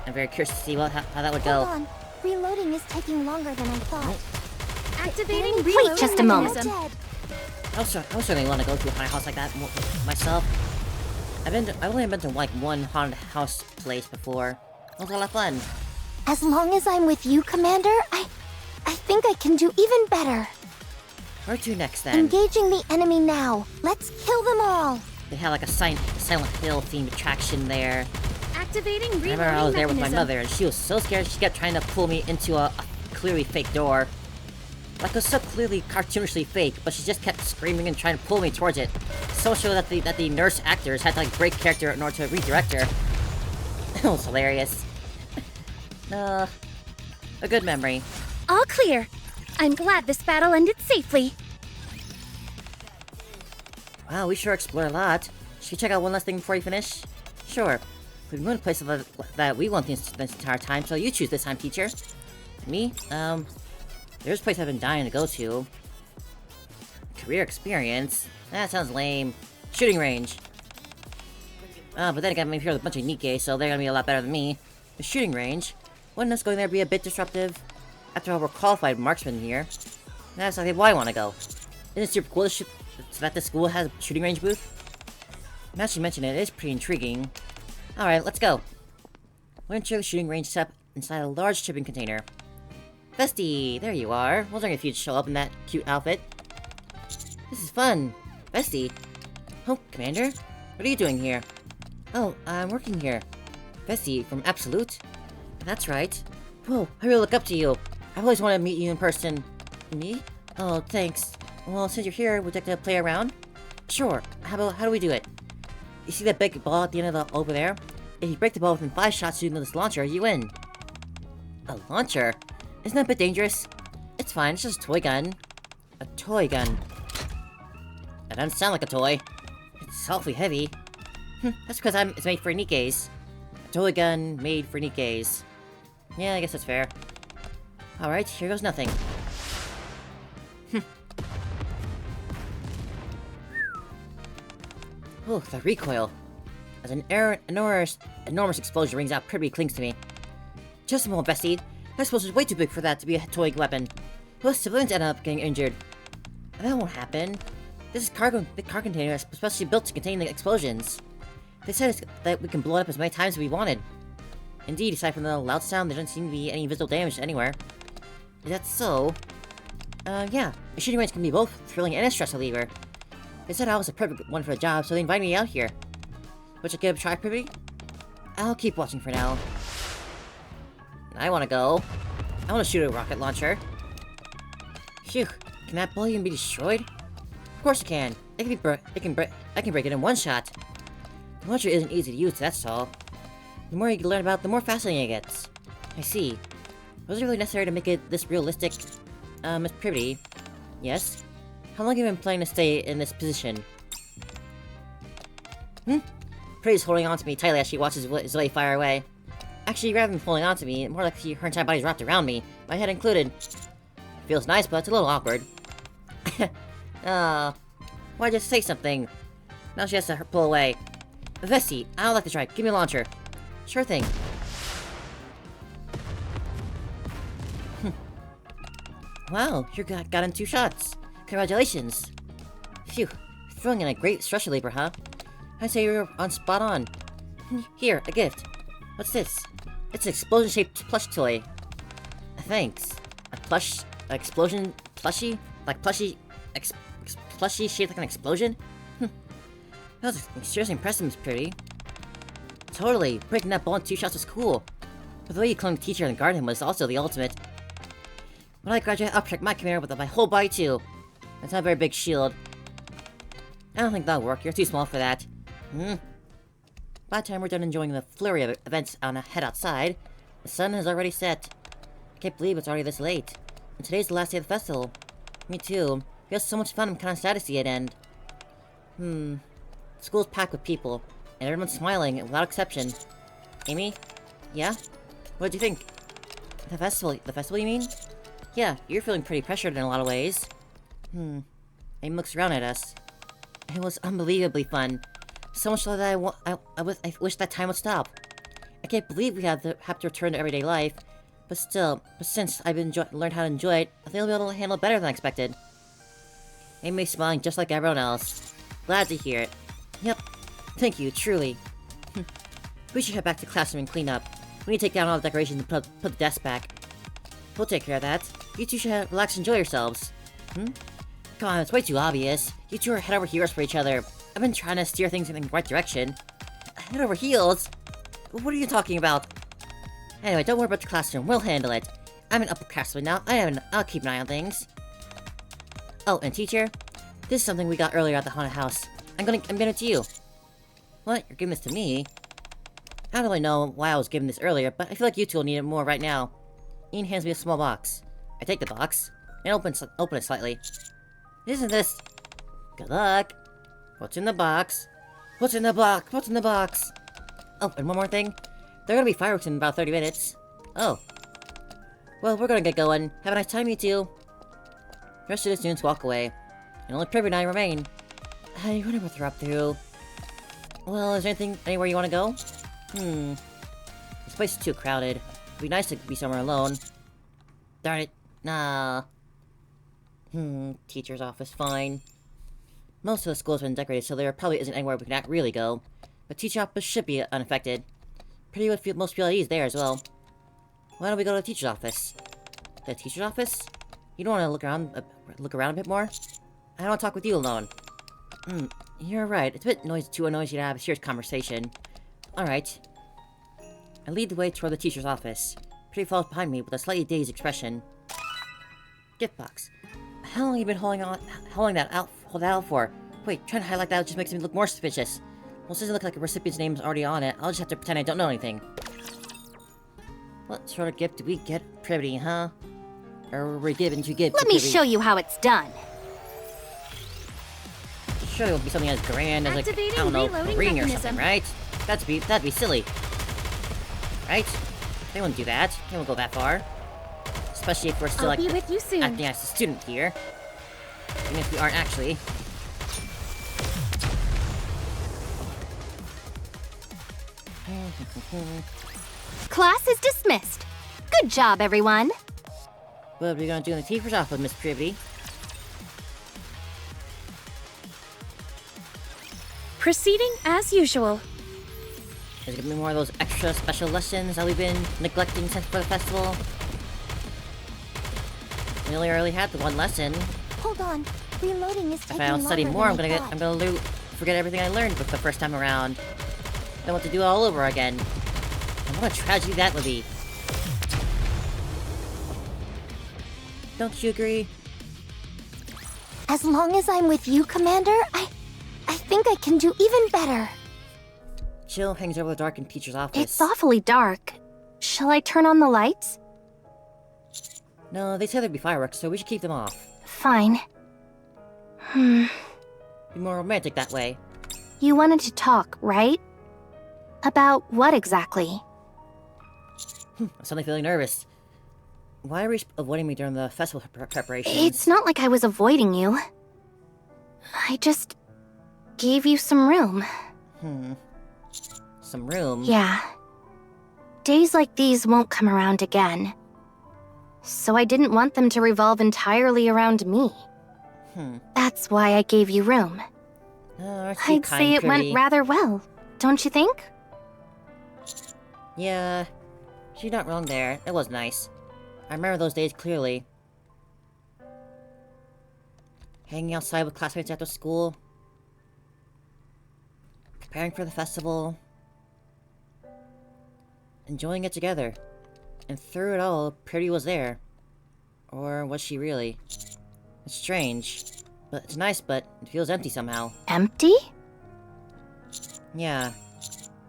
I'm very curious to see how that would go. Hold on. Reloading is taking longer than I thought. Activating Wait reloading just a moment. mechanism. I would certainly want to go to a haunted house like that myself. I've only been to like one haunted house place before. It was a lot of fun. As long as I'm with you, Commander, I think I can do even better. Where to next then? Engaging the enemy now. Let's kill them all. They had like a Silent Hill themed attraction there. Activating I reloading remember I was there with my mechanism. mother, and she was so scared she kept trying to pull me into a clearly fake door. Like it was so clearly cartoonishly fake, but she just kept screaming and trying to pull me towards it. So sure that the nurse actors had to like break character in order to redirect her. It was hilarious. A good memory. All clear. I'm glad this battle ended safely. Wow, we sure explored a lot. Should we check out one last thing before you finish? Sure. We've been going to places that we want this entire time, so you choose this time, teacher. Me? There's a place I've been dying to go to. Career experience? That sounds lame. Shooting range. But then again, I'm here with a bunch of Nikke, so they're gonna be a lot better than me. The shooting range? Wouldn't us going there be a bit disruptive? After all, we're qualified marksmen here. That's exactly why I want to go. Isn't it super cool that the school has a shooting range booth? Now that you mention it, it is pretty intriguing. Alright, let's go. We're enter the shooting range set up inside a large shipping container. Vesty, there you are. I was wondering if you'd show up in that cute outfit. This is fun. Vesty. Oh, Commander? What are you doing here? Oh, I'm working here. Vesty from Absolute? That's right. Whoa, I really look up to you. I've always wanted to meet you in person. Me? Oh, thanks. Well, since you're here, would you like to play around? Sure. How do we do it? You see that big ball at the end of over there? If you break the ball within 5 shots using this launcher, you win. A launcher? Isn't that a bit dangerous? It's fine, it's just a toy gun. A toy gun. That doesn't sound like a toy. It's awfully heavy. That's because it's made for Nikkes. A toy gun made for Nikkes. Yeah, I guess that's fair. Alright, here goes nothing. Oh, the recoil. As an enormous explosion rings out, Pribby clings to me. Just a moment, Bessie. That explosion is way too big for that to be a toy weapon. Most civilians end up getting injured. That won't happen. This is the car container is especially built to contain the explosions. They said that we can blow it up as many times as we wanted. Indeed, aside from the loud sound, there doesn't seem to be any visible damage anywhere. Is that so? Yeah. The shooting range can be both thrilling and a stress reliever. They said I was a perfect one for the job, so they invited me out here. Would you give it a try, Privy? I'll keep watching for now. I wanna go. I wanna shoot a rocket launcher. Phew, can that ball even be destroyed? Of course it can. I can break it in one shot. The launcher isn't easy to use, that's all. The more you learn about it, the more fascinating it gets. I see. Was it really necessary to make it this realistic? Miss Privy? Yes? How long have you been planning to stay in this position? Privy's holding on to me tightly as she watches Zoe fire away. Actually, rather than holding on to me, more like her entire body's wrapped around me, my head included. Feels nice, but it's a little awkward. Why'd you say something? Now she has to pull away. Vesty, I'd like to try. Give me a launcher. Sure thing. Wow, you got in 2 shots. Congratulations. Phew, throwing in a great stress reliever, huh? I'd say you're on spot on. Here, a gift. What's this? It's an explosion-shaped plush toy. Thanks. Explosion plushie? Like plushie, plushie shaped like an explosion? That was seriously impressive, Miss Pretty. Totally, breaking that ball in 2 shots was cool. But the way you clung the teacher and guarded him was also the ultimate. When I graduate, I'll protect my commander with my whole body too. That's not a very big shield. I don't think that'll work, you're too small for that. By the time we're done enjoying the flurry of events on a head outside, the sun has already set. can't believe it's already this late. And today's the last day of the festival. Me too. We had so much fun, I'm kinda sad to see it end. The school's packed with people, and everyone's smiling, without exception. Amy? Yeah? What did you think? The festival you mean? Yeah, you're feeling pretty pressured in a lot of ways. Amy looks around at us. It was unbelievably fun. So much so that I wish that time would stop. I can't believe we have to return to everyday life. But since I've learned how to enjoy it, I think I'll be able to handle it better than I expected. Amy's smiling just like everyone else. Glad to hear it. Yep. Thank you, truly. We should head back to the classroom and clean up. We need to take down all the decorations and put the desk back. We'll take care of that. You two should relax and enjoy yourselves. Come on, it's way too obvious. You two are head over heels for each other. I've been trying to steer things in the right direction. Head over heels? What are you talking about? Anyway, don't worry about the classroom. We'll handle it. I'm an upperclassman now. I'll keep an eye on things. Oh, and teacher, this is something we got earlier at the haunted house. I'm giving it to you. What? You're giving this to me? I don't really know why I was given this earlier, but I feel like you two will need it more right now. Ian hands me a small box. I take the box and open it slightly. Isn't this? Good luck. What's in the box? What's in the box? What's in the box? Oh, and one more thing. There are gonna be fireworks in about 30 minutes. Oh. Well, we're gonna get going. Have a nice time, you two. The rest of the students walk away. And only Privy and I remain. Hey, whatever we're up to. Well, is there anywhere you want to go? This place is too crowded. It'd be nice to be somewhere alone. Darn it. Nah. Teacher's office, fine. Most of the school's been decorated, so there probably isn't anywhere we can really go. But teacher office should be unaffected. Pretty would feel most people at ease there as well. Why don't we go to the teacher's office? The teacher's office? You don't want to look around a bit more? I don't want to talk with you alone. You're right. It's a bit too noisy to have a serious conversation. Alright. I lead the way toward the teacher's office. Pretty follows behind me with a slightly dazed expression. Gift box. How long have you been holding that out for? Wait, trying to highlight that just makes me look more suspicious. Well, since it looks like a recipient's name is already on it, I'll just have to pretend I don't know anything. What sort of gift do we get Privity, huh? Or were we given to give Let me show you how it's done. Surely it would be something as grand as, like, I don't know, a ring or something, right? That'd be silly. Right? They wouldn't do that. They won't go that far. Especially if we're still, like, I'll be with you soon. acting as a student here. Even if we aren't actually. Class is dismissed. Good job, everyone. What are we gonna do in the teacher's office, Miss Privity? Proceeding as usual. There's gonna be more of those extra special lessons that we've been neglecting since for the festival. We only really had the one lesson. Hold on. Reloading is taking If I don't study longer more, than I'm gonna forget everything I learned the first time around. Then what to do all over again. And what a tragedy that would be. Don't you agree? As long as I'm with you, Commander, I think I can do even better. Jill hangs over the darkened teacher's office. It's awfully dark. Shall I turn on the lights? No, they said there'd be fireworks, so we should keep them off. Fine. Be more romantic that way. You wanted to talk, right? About what exactly? I'm suddenly feeling nervous. Why are you avoiding me during the festival preparations? It's not like I was avoiding you. I just gave you some room. Some room? Yeah. Days like these won't come around again. So I didn't want them to revolve entirely around me. That's why I gave you room. I'd say it went rather well, don't you think? Yeah, she's not wrong there. It was nice. I remember those days clearly. Hanging outside with classmates after school. Preparing for the festival. Enjoying it together. And through it all, Pretty was there. Or was she really? It's strange. But it's nice, but it feels empty somehow. Empty? Yeah.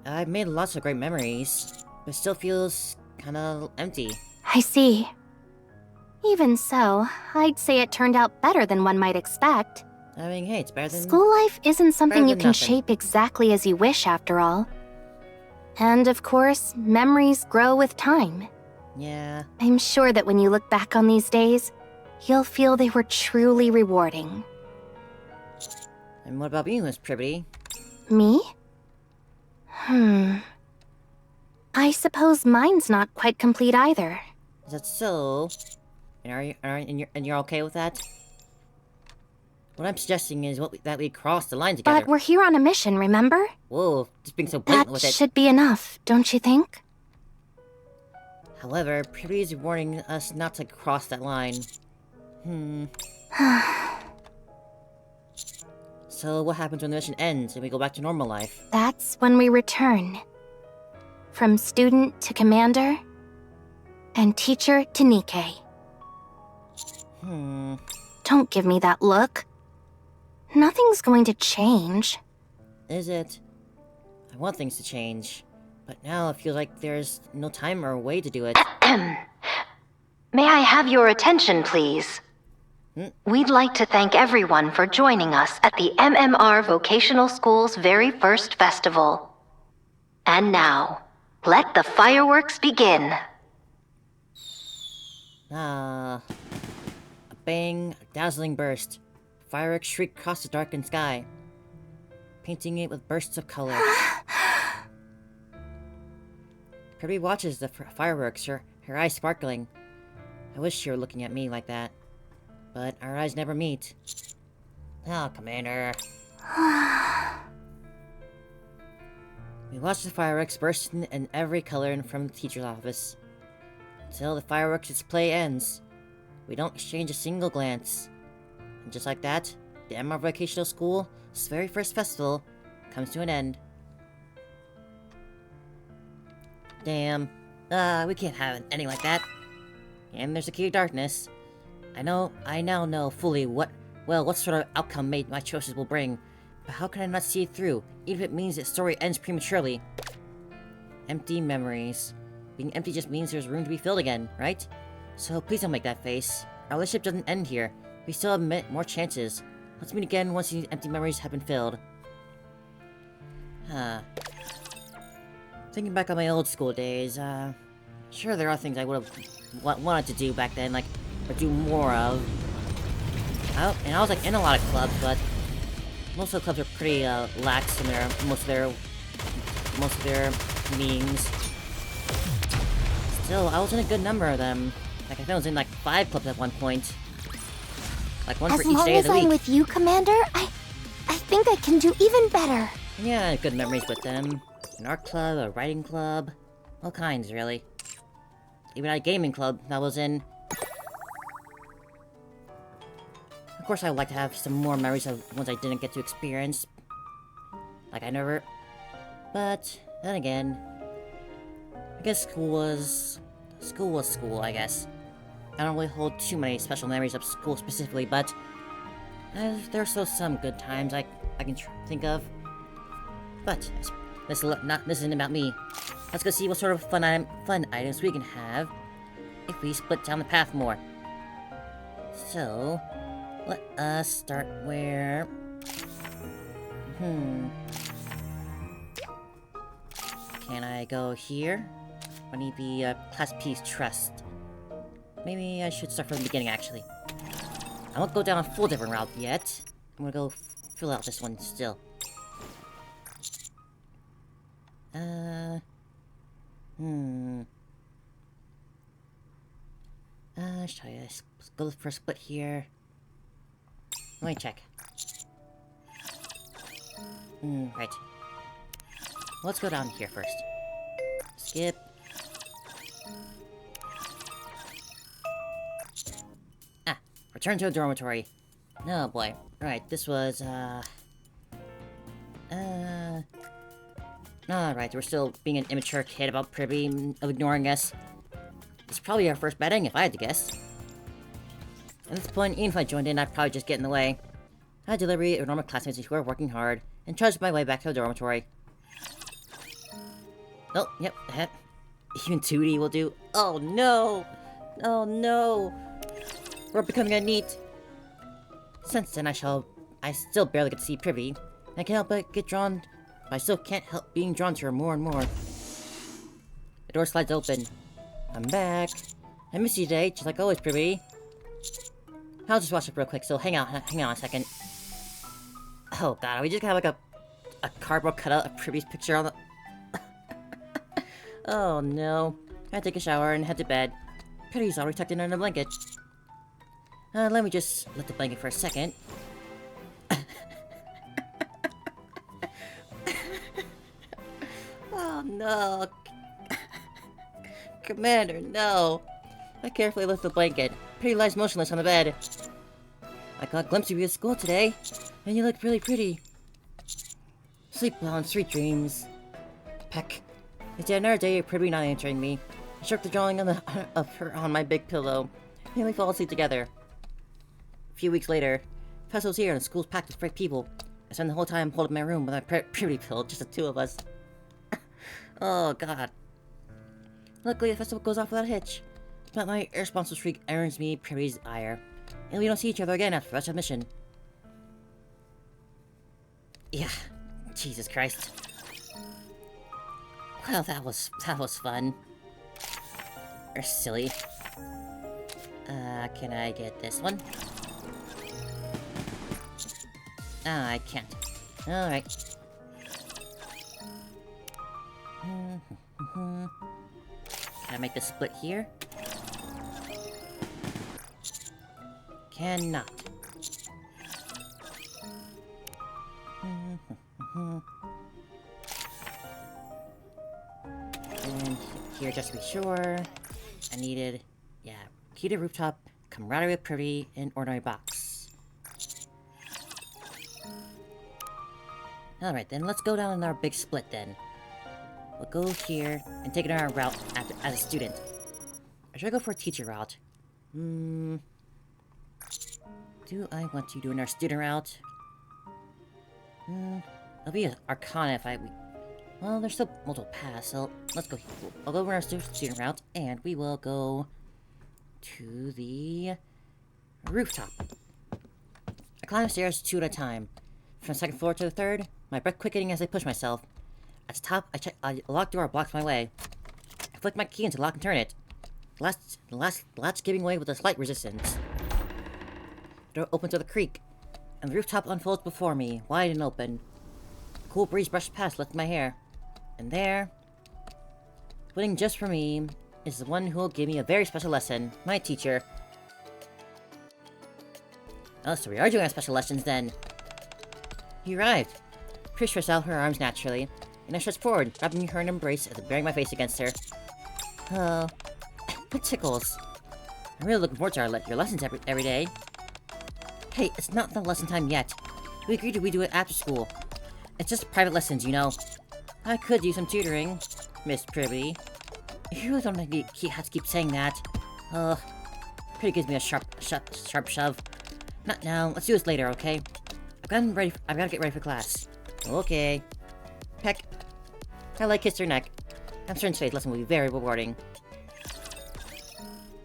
I've made lots of great memories. But it still feels kinda empty. I see. Even so, I'd say it turned out better than one might expect. I mean, hey, it's better than... School life isn't something you than can nothing. shape exactly as you wish, after all. And of course, memories grow with time. Yeah. I'm sure that when you look back on these days, you'll feel they were truly rewarding. And what about you, Miss Privity? Me? I suppose mine's not quite complete either. Is that so? And you're okay with that? What I'm suggesting is that we cross the line together. But we're here on a mission, remember? Whoa, just being so blatant That with it. should be enough, don't you think? However, Privity is warning us not to cross that line. So what happens when the mission ends and we go back to normal life? That's when we return. From student to commander, and teacher to Nikke. Don't give me that look. Nothing's going to change. Is it? I want things to change, but now it feels like there's no time or way to do it. May I have your attention, please? We'd like to thank everyone for joining us at the MMR Vocational School's very first festival. And now, let the fireworks begin. A bang, a dazzling burst. Fireworks shriek across the darkened sky, painting it with bursts of color. Kirby watches the fireworks, her eyes sparkling. I wish she were looking at me like that. But our eyes never meet. Oh, Commander. We watch the fireworks burst in every color from the teacher's office. Until the fireworks display ends. We don't exchange a single glance. And just like that, the MR Vocational School's very first festival comes to an end. Damn. We can't have an ending like that. And there's a key to darkness. I now know fully what sort of outcome my choices will bring. But how can I not see it through, even if it means the story ends prematurely? Empty memories. Being empty just means there's room to be filled again, right? So please don't make that face. Our relationship doesn't end here. We still have more chances. Let's meet again once these empty memories have been filled. Thinking back on my old school days, sure there are things I would have wanted to do back then, or do more of. And I was in a lot of clubs, but most of the clubs are pretty lax in most of their means. Still, I was in a good number of them. I think I was in 5 clubs at one point. One for each day of the week. As long as I'm with you, Commander, I think I can do even better. Yeah, I had good memories with them. An art club, a writing club, all kinds, really. Even a gaming club that I was in. Of course, I would like to have some more memories of ones I didn't get to experience. But, then again, I guess school was school, I guess. I don't really hold too many special memories of school specifically, but there are still some good times I can think of. But this isn't about me. Let's go see what sort of fun items we can have if we split down the path more. So, let us start where... Can I go here? I need the Class P's Trust. Maybe I should start from the beginning, actually. I won't go down a full different route yet. I'm gonna go fill out this one still. Should I go for a split here? Let me check. Right. Let's go down here first. Skip. Return to a dormitory. Oh boy. Alright, this was, Alright, we're still being an immature kid about Privy ignoring us. It's probably our first betting, if I had to guess. At this point, even if I joined in, I'd probably just get in the way. I had delivery of normal classmates who are working hard, and trudged my way back to the dormitory. Oh, yep, even 2D will do. Oh no! Oh no! We're becoming a neat. Since then, I still barely get to see Privy. I can't help but get drawn, but I still can't help being drawn to her more and more. The door slides open. I'm back. I miss you today, just like always, Privy. I'll just wash up real quick, so hang on a second. Oh god, are we just gonna have like a cardboard cutout of Privy's picture on the... Oh no. I take a shower and head to bed. Privy's already tucked in under the blanket. Let me just lift the blanket for a second. Oh no. Commander, no. I carefully lift the blanket. Pretty lies motionless on the bed. I got a glimpse of you at school today, and you look really pretty. Sleep well and sweet dreams. Peck. It's yet another day of Privy not answering me. I shook the drawing of her on my big pillow, and we fall asleep together. A few weeks later, festival's here and the school's packed with great people. I spend the whole time holding my room with my Privy pillow, just the two of us. Oh god. Luckily, the festival goes off without a hitch. But my irresponsible streak earns me Privy's ire, and we don't see each other again after the rest of the mission. Yeah, Jesus Christ. Well, that was fun. Or silly. Can I get this one? I can't. Alright. Can I make the split here? Cannot. And here, just to be sure, I needed, yeah, key to rooftop, camaraderie with Privy, and ordinary box. Alright then, let's go down in our big split then. We'll go here and take our route as a student. Or should I go for a teacher route? Do I want to do our student route? It'll be an Arcana if well, there's still multiple paths, so let's go here. I'll go over our student route, and we will go to the rooftop. I climb stairs 2 at a time. From the second floor to the third, my breath quickening as I push myself. At the top, a locked door blocks my way. I flick my key into the lock and turn it. The latch giving way with a slight resistance. The door opens with a creak, and the rooftop unfolds before me, wide and open. A cool breeze brushed past, lifting my hair. And there, waiting just for me, is the one who will give me a very special lesson, my teacher. Oh, so we are doing our special lessons then. He arrived. Prish stretched out her arms naturally, and I stretched forward, wrapping her in an embrace as I buried my face against her. Oh, it tickles. I'm really looking forward to your lessons every day. Hey, it's not the lesson time yet. We agreed we do it after school. It's just private lessons, you know. I could do some tutoring, Miss Privy. You really don't have to keep saying that. Pretty gives me a sharp shove. Not now. Let's do this later, okay? I've gotta get ready for class. Okay. Peck. I kissed her neck. I'm certain today's lesson will be very rewarding.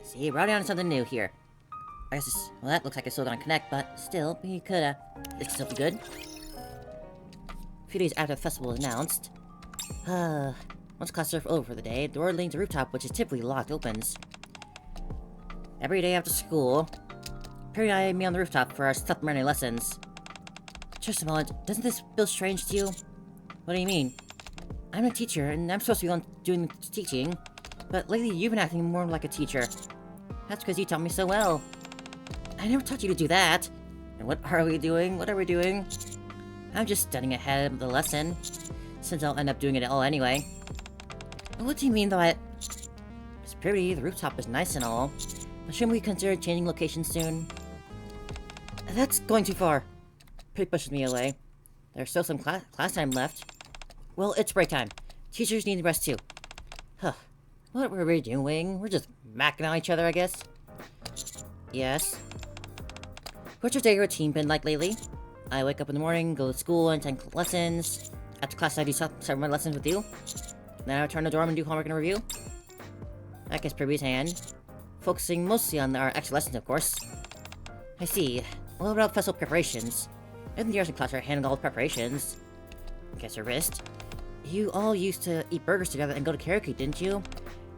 See, we're already on something new here. I guess well, that looks like it's still gonna connect, but still, we could, it'd still be good. A few days after the festival was announced, once class is over for the day, the door leading to the rooftop, which is typically locked, opens. Every day after school, Perry and I meet on the rooftop for our supplementary lessons. Just a moment, doesn't this feel strange to you? What do you mean? I'm a teacher, and I'm supposed to be doing teaching, but lately you've been acting more like a teacher. That's because you taught me so well. I never taught you to do that. And what are we doing? What are we doing? I'm just studying ahead of the lesson, since I'll end up doing it all anyway. What do you mean by it? It's pretty, the rooftop is nice and all, but shouldn't we consider changing location soon? That's going too far. Pretty pushes me away. There's still some class time left. Well, it's break time. Teachers need rest too. Huh. What were we doing? We're just macking on each other, I guess. Yes. What's your daily routine been like lately? I wake up in the morning, go to school, and attend lessons. After class, I do some of my lessons with you. Then I return to the dorm and do homework and review. I kiss Privy's hand, focusing mostly on our extra lessons, of course. I see. What about festival preparations? I think the arts class are handling all the preparations. Guess your wrist. You all used to eat burgers together and go to karaoke, didn't you?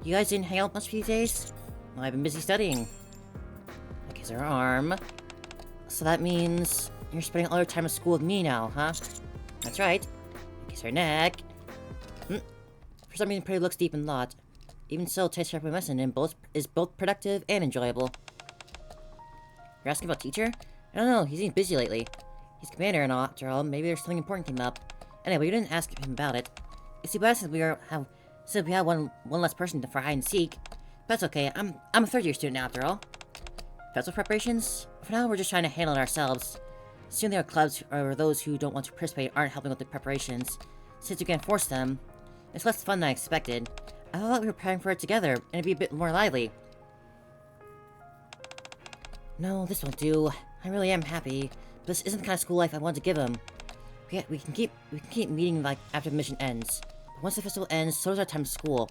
You guys didn't hang out much these days? Well, I've been busy studying. I guess her arm. So that means you're spending all your time at school with me now, huh? That's right. I guess her neck. For some reason, Pretty looks deep in thought. Even so, today's sharp lesson is both productive and enjoyable. You're asking about teacher? I don't know, he seems busy lately. He's commander and all, after all, maybe there's something important came up. Anyway, you didn't ask him about it. You see, but since we have one less person for hide and seek. That's okay, I'm a third-year student now, after all. Festival preparations? For now, we're just trying to handle it ourselves. Soon there are clubs or those who don't want to participate aren't helping with the preparations. Since we can't force them, it's less fun than I expected. I thought we were preparing for it together, and it'd be a bit more lively. No, this won't do. I really am happy, but this isn't the kind of school life I want to give him. We can keep meeting like after the mission ends. But once the festival ends, so is our time to school.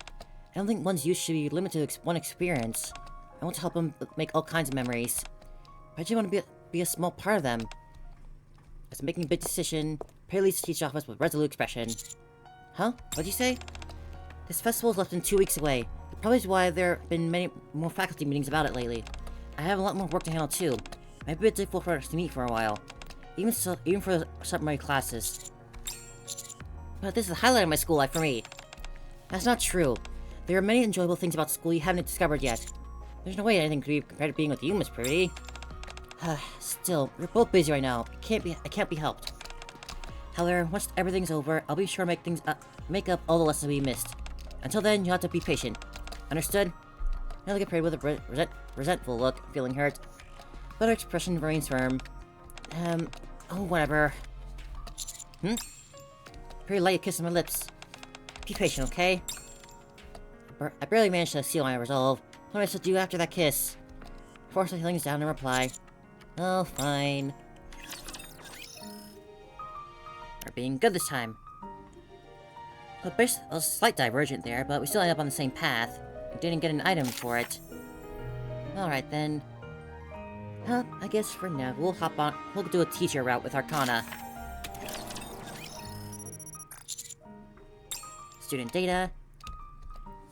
I don't think one's youth should be limited to one experience. I want to help him make all kinds of memories. But I just want to be a small part of them. As making a big decision, Perry leaves the teacher's office with resolute expression. Huh? What'd you say? This festival is less than 2 weeks away. That probably is why there have been many more faculty meetings about it lately. I have a lot more work to handle too. It might be a bit difficult for us to meet for a while. Even for the supplementary classes. But this is the highlight of my school life for me. That's not true. There are many enjoyable things about school you haven't discovered yet. There's no way anything could be compared to being with you, Miss Pretty. Still, we're both busy right now. I can't be helped. However, once everything's over, I'll be sure to make up all the lessons we missed. Until then, you'll have to be patient. Understood? Now look at Pretty with a resentful look, feeling hurt. But her expression remains firm. Oh, whatever. Pretty light kiss on my lips. Be patient, okay? I barely managed to seal my resolve. What am I supposed to do after that kiss? Force my feelings down and reply. Oh, fine. We're being good this time. A slight divergent there, but we still end up on the same path. We didn't get an item for it. Alright then. I guess for now, we'll do a teacher route with Arcana. Student data.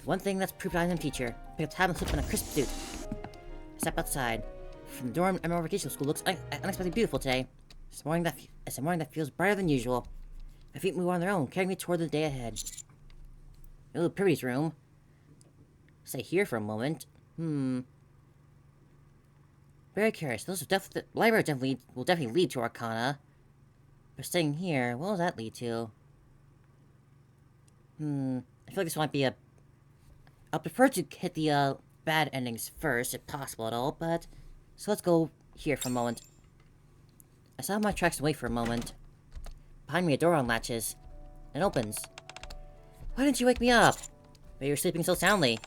One thing that's proof I am a teacher. Pick up tab and slip in a crisp suit. Step outside. From the dorm, MMR Vacation School looks unexpectedly beautiful today. It's a morning that feels brighter than usual. My feet move on their own, carrying me toward the day ahead. Ooh, Pretty's room. Stay here for a moment. Very curious. The library will definitely lead to Arcana. But staying here, what will that lead to? I feel like this might be a... I'll prefer to hit the bad endings first, if possible at all, but... So let's go here for a moment. I stop my tracks and wait for a moment. Behind me, a door unlatches. It opens. Why didn't you wake me up? But you're sleeping so soundly.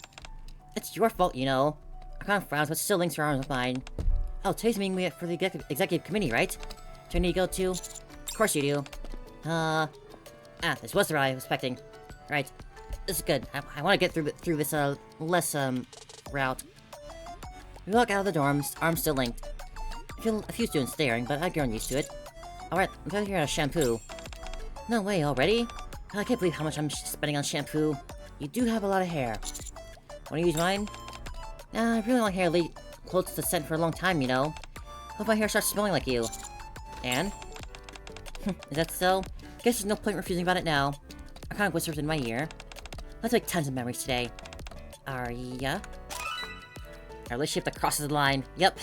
It's your fault, you know. Arcana frowns, but still links her arms with mine. Oh, today's meeting for the executive committee, right? Do I need to go to? Of course you do. This was the route I was expecting. Right. This is good. I want to get through this, less, route. We walk out of the dorms, arms still linked. I feel a few students staring, but I've grown used to it. Alright, I'm going to here on a shampoo. No way, already? I can't believe how much I'm spending on shampoo. You do have a lot of hair. Want to use mine? I really want hair close to scent for a long time, you know. Hope my hair starts smelling like you. And? Is that so? Guess there's no point refusing about it now. I kind of whispers in my ear. Let's make tons of memories today. Arya? Our relationship that crosses the line. Yep.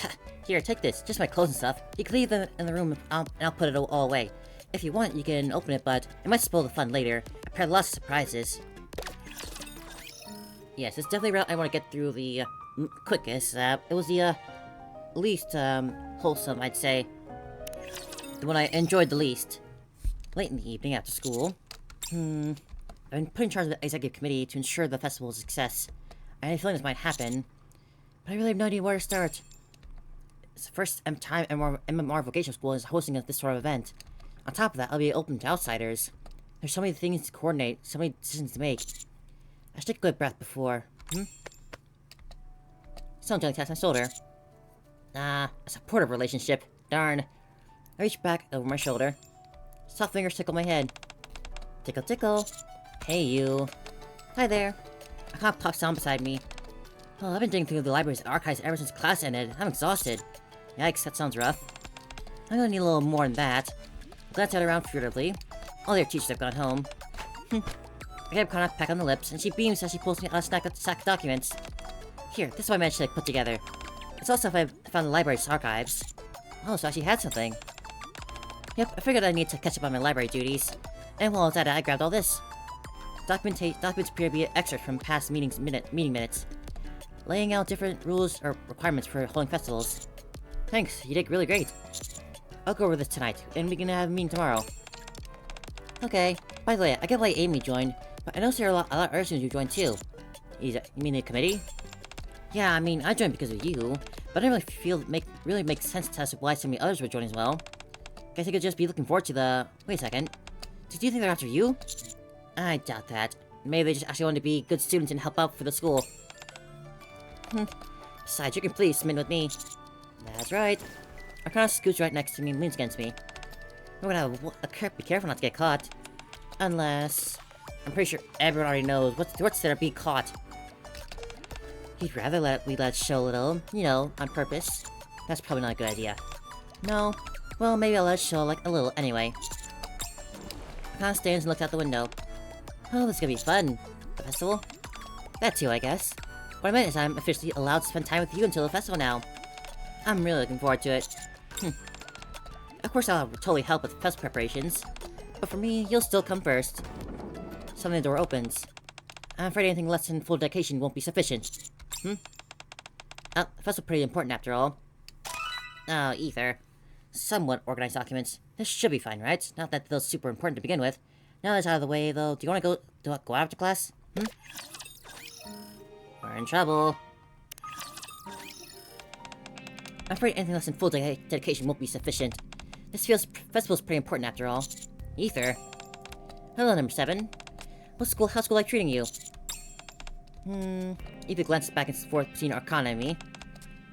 Here, take this. Just my clothes and stuff. You can leave them in the room and I'll put it all away. If you want, you can open it, but it might spoil the fun later. I prepared lots of surprises. Yes, it's definitely route I want to get through the quickest. It was the least wholesome, I'd say. The one I enjoyed the least. Late in the evening after school. I've been put in charge of the executive committee to ensure the festival's success. I had a feeling this might happen, but I really have no idea where to start. It's the first time MMR Vocational School is hosting this sort of event. On top of that, I'll be open to outsiders. There's so many things to coordinate, so many decisions to make. I should take a good breath before. Someone gently taps my shoulder. A supportive relationship. Darn. I reach back over my shoulder. Soft fingers tickle my head. Tickle, tickle. Hey, you. Hi there. A cop pops down beside me. Oh, I've been digging through the library's archives ever since class ended. I'm exhausted. Yikes, that sounds rough. I'm gonna need a little more than that. Glance at her around furtively. All their teachers have gone home. I give Connor a peck on the lips, and she beams as she pulls me out a stack of documents. Here, this is what I managed to put together. It's all stuff I found in the library's archives. Oh, so I actually had something. Yep, I figured I need to catch up on my library duties. And while I was at it, I grabbed all this. Documents appear to be excerpts from past meeting minutes, laying out different rules or requirements for holding festivals. Thanks, you did really great. I'll go over this tonight, and we can have a meeting tomorrow. Okay. By the way, I get why Amy joined, but I noticed there are a lot of other students who joined too. You mean the committee? Yeah, I mean, I joined because of you, but I don't really feel it really makes sense to us why so many others would join as well. Guess I could just be looking forward to the... Wait a second. Do you think they're after you? I doubt that. Maybe they just actually want to be good students and help out for the school. Besides, you're completely smitten with me. That's right. Arcana scoots right next to me and leans against me. We're gonna have be careful not to get caught. Unless... I'm pretty sure everyone already knows what's there to be caught. He'd rather we let it show a little, you know, on purpose. That's probably not a good idea. No? Well, maybe I'll let it show, like, a little anyway. Arcana stands and looks out the window. Oh, this is gonna be fun. The festival? That too, I guess. What I meant is I'm officially allowed to spend time with you until the festival now. I'm really looking forward to it. Of course, I'll totally help with fest preparations. But for me, you'll still come first. Suddenly the door opens. I'm afraid anything less than full dedication won't be sufficient. Oh, the festival's pretty important after all. Oh, ether. Somewhat organized documents. This should be fine, right? Not that those super important to begin with. Now that's out of the way, though, do you want to go out after class? We're in trouble. I'm afraid anything less than full dedication won't be sufficient. This festival's pretty important after all. Ether. Hello, number 7. How's school like treating you? Ether glances back and forth between Arcana and me.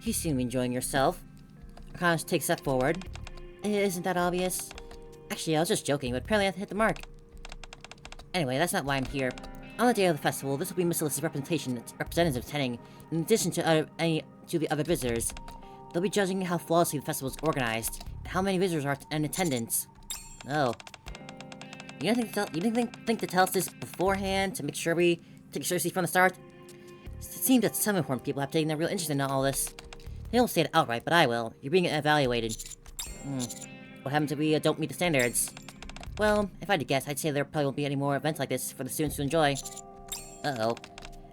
You seem to be enjoying yourself. Arcana takes a step forward. Isn't that obvious? Actually, I was just joking, but apparently I hit the mark. Anyway, that's not why I'm here. On the day of the festival, this will be Miss Alyssa's representatives attending, in addition to the other visitors. They'll be judging how flawlessly the festival is organized, and how many visitors are in attendance. Oh. You didn't think to tell us this beforehand, to make sure we take it seriously from the start? It seems that some important people have taken a real interest in all this. They don't say it outright, but I will. You're being evaluated. What happens if we don't meet the standards? Well, if I had to guess, I'd say there probably won't be any more events like this for the students to enjoy. Uh-oh.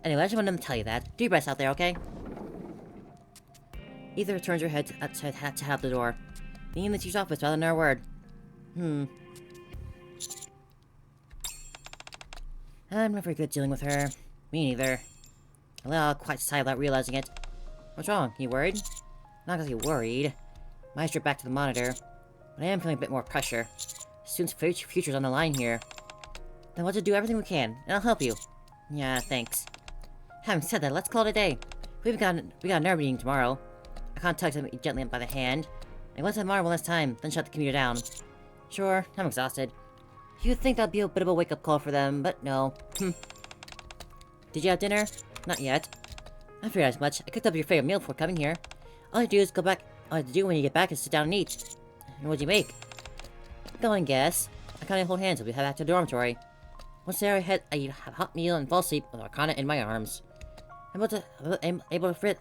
Anyway, I just wanted to tell you that. Do your best out there, okay? Ether turns her head to head out the door. Being in the teacher's office without another word. I'm not very good dealing with her. Me neither. I let out quite sigh without realizing it. What's wrong? You worried? Not exactly worried. My eyes drift back to the monitor. But I am feeling a bit more pressure. Students' future's on the line here. Then we'll just do everything we can, and I'll help you. Yeah, thanks. Having said that, let's call it a day. We got another meeting tomorrow. I can't tug him gently by the hand. And once I tomorrow one last time, then shut the computer down. Sure, I'm exhausted. You'd think that'd be a bit of a wake-up call for them, but no. Did you have dinner? Not yet. I figured as much. I cooked up your favorite meal before coming here. All you do is go back. All you have to do when you get back is sit down and eat. And what'd you make? Go on, guess. I can't hold hands till we head back to the dormitory. Once there, I eat a hot meal and fall asleep with Arcana in my arms. I'm able to forget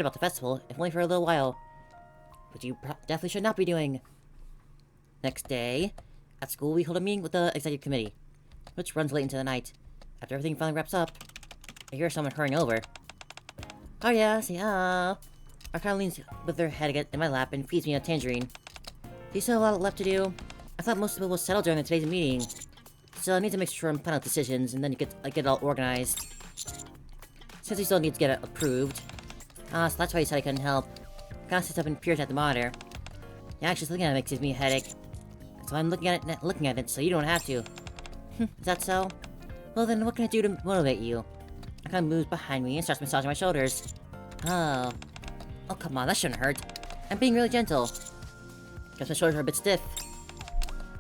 about the festival, if only for a little while. Which you definitely should not be doing. Next day, at school, we hold a meeting with the executive committee, which runs late into the night. After everything finally wraps up, I hear someone hurrying over. Oh yes, yeah. Arcana leans with her head in my lap and feeds me a tangerine. Do you still have a lot left to do? I thought most of it was settled during today's meeting. So I need to make sure I'm final decisions and then get it all organized. Since we still need to get it approved. So that's why you said I couldn't help. Arcana sits up and peers at the monitor. Yeah, actually looking at it makes me a headache. So I'm looking at it so you don't have to. Is that so? Well then, what can I do to motivate you? Arcana moves behind me and starts massaging my shoulders. Oh. Oh, come on, that shouldn't hurt. I'm being really gentle. Guess my shoulders are a bit stiff.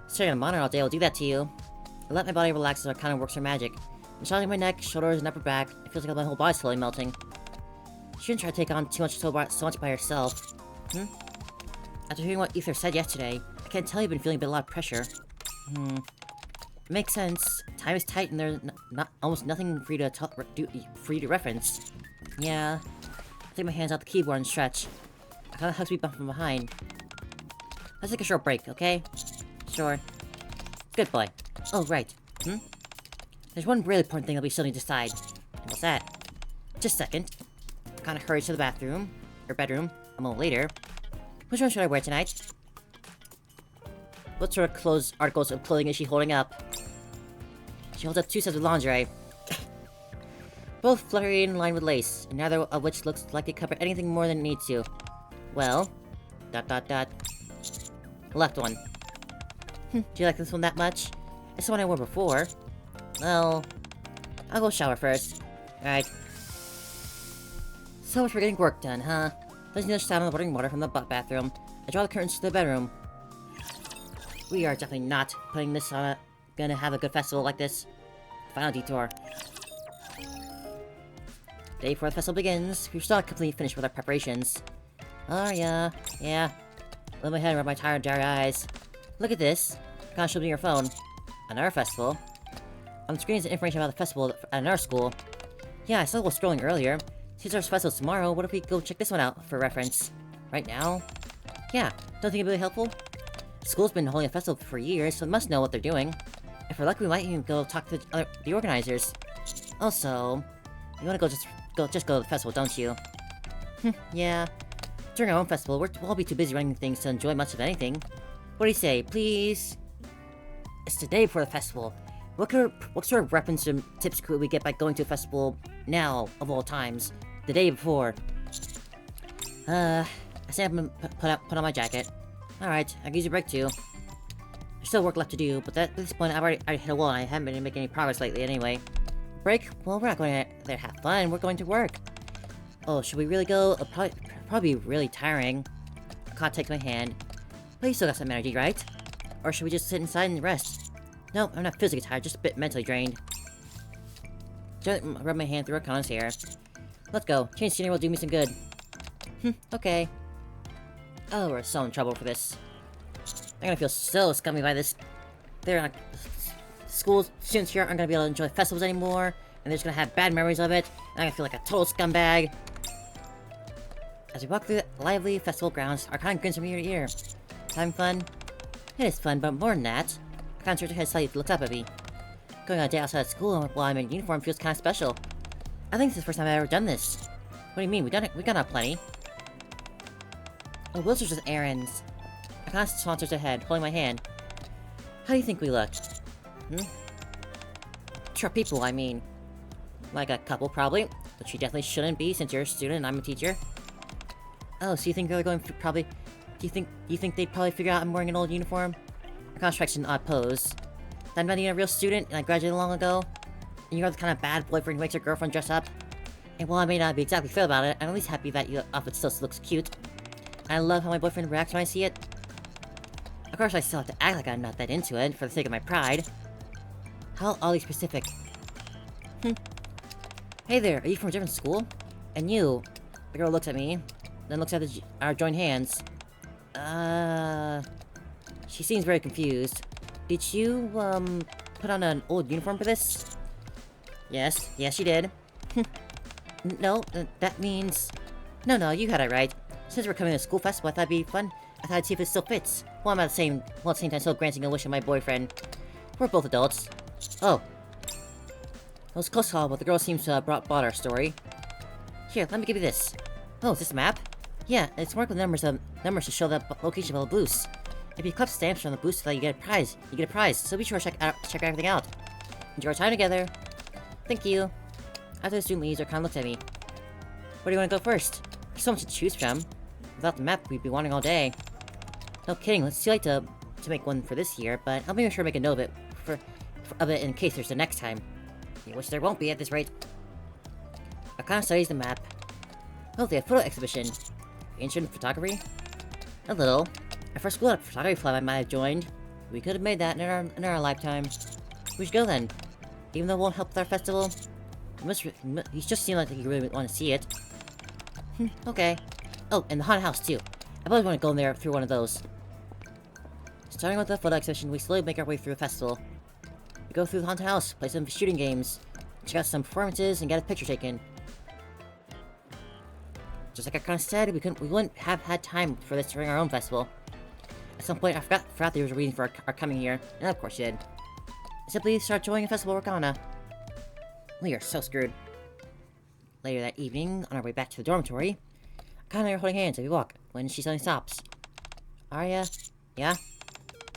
Staring at a monitor all day will do that to you. I let my body relax so it kind of works for magic. Massaging my neck, shoulders, and upper back, it feels like my whole body's slowly melting. She shouldn't try to take on so much by herself. After hearing what Ether said yesterday, I can't tell you've been feeling a lot of pressure. It makes sense. Time is tight and there's almost nothing for you to reference. Yeah. I take my hands off the keyboard and stretch. It kinda hugs me from behind. Let's take a short break, okay? Sure. Good boy. Oh, right. There's one really important thing that we still need to decide. And what's that? Just a second. I kinda hurries to the bathroom. Or bedroom. A moment later. Which one should I wear tonight? What sort of articles of clothing is she holding up? She holds up 2 sets of lingerie. Both fluttery and lined with lace, and neither of which looks like they cover anything more than it needs to. Well... Left one. Do you like this one that much? It's the one I wore before. Well... I'll go shower first. Alright. So much for getting work done, huh? There's another sound of boiling water from the bathroom. I draw the curtains to the bedroom. We are definitely not putting this on gonna have a good festival like this. Final detour. Day before the festival begins, we're still not completely finished with our preparations. Oh yeah. Let my head rub my tired, dry eyes. Look at this. Kinda showed me your phone. Another festival. On the screen is information about the festival at our school. Yeah, I saw it was scrolling earlier. Since our festival's tomorrow, what if we go check this one out for reference? Right now? Yeah, don't think it'd be really helpful? The school's been holding a festival for years, so they must know what they're doing. If we're lucky, we might even go talk to the organizers. Also, you wanna just go to the festival, don't you? Yeah. During our own festival, we'll all be too busy running things to enjoy much of anything. What do you say, please? It's the day before the festival. What sort of reference and tips could we get by going to a festival now, of all times? The day before. I stand up and put on my jacket. Alright, I can use a break too. There's still work left to do, but at this point I've already hit a wall and I haven't been making any progress lately anyway. Break? Well, we're not going there to have fun, we're going to work. Oh, should we really go? It'll probably be really tiring. Cod takes my hand. But you still got some energy, right? Or should we just sit inside and rest? Nope, I'm not physically tired, just a bit mentally drained. Gently rub my hand through Akana's hair. Let's go. Change scenery will do me some good. Okay. Oh, we're so in trouble for this. I'm gonna feel so scummy by this. School students here aren't gonna be able to enjoy festivals anymore, and they're just gonna have bad memories of it, and I'm gonna feel like a total scumbag. As we walk through the lively festival grounds, Arcana grins from ear to ear. Having fun? It is fun, but more than that. Arcana turns her head slightly, looks up at me. Going on a day outside of school while I'm in uniform feels kind of special. I think this is the first time I've ever done this. What do you mean? We got out plenty. Oh, those are just errands. Arcana saunters ahead, holding my hand. How do you think we look? Sure, people, I mean. Like a couple, probably. But she definitely shouldn't be, since you're a student and I'm a teacher. Oh, so you think they're going to probably... Do you think they'd probably figure out I'm wearing an old uniform? Arcana strikes an odd pose. That I'm not even a real student, and I graduated long ago. And you're the kind of bad boyfriend who makes your girlfriend dress up. And while I may not be exactly thrilled about it, I'm at least happy that your outfit still looks cute. I love how my boyfriend reacts when I see it. Of course, I still have to act like I'm not that into it, for the sake of my pride. How oddly specific. Hey there, are you from a different school? And you... The girl looks at me, then looks at our joined hands. She seems very confused. Did you, put on an old uniform for this? Yes, she did. No, that means... No, you had it right. Since we're coming to a school festival, I thought it'd be fun. I thought I'd see if it still fits. Well, I'm at the same time still granting a wish of my boyfriend. We're both adults. Oh. It was a close call, but the girl seems to have bought our story. Here, let me give you this. Oh, is this a map? Yeah, it's marked with numbers to show the location of a boost. If you collect stamps from the boost, you get a prize. So be sure to check everything out. Enjoy our time together. Thank you. After the student leaves, Arcana looks at me. Where do you want to go first? There's so much to choose from. Without the map, we'd be wandering all day. No kidding, it's too late to make one for this year, but I'll make sure to make a note of it in case there's the next time. Which there won't be at this rate. Arcana studies the map. Oh, they have photo exhibition. Ancient photography? A little. Our first school photography club I might have joined. We could have made that in our lifetime. We should go then. Even though it won't help with our festival. He just seemed like he really want to see it. Okay. Oh, and the haunted house too. I probably want to go in there through one of those. Starting with the photo exhibition, we slowly make our way through the festival. We go through the haunted house, play some shooting games, check out some performances, and get a picture taken. Just like I kind of said, we wouldn't have had time for this during our own festival. At some point, I forgot there was a reason for our coming here, and of course you did. I simply start joining a festival Arcana. We are so screwed. Later that evening, on our way back to the dormitory, Arcana and I are holding hands as we walk, when she suddenly stops. Arya? Yeah?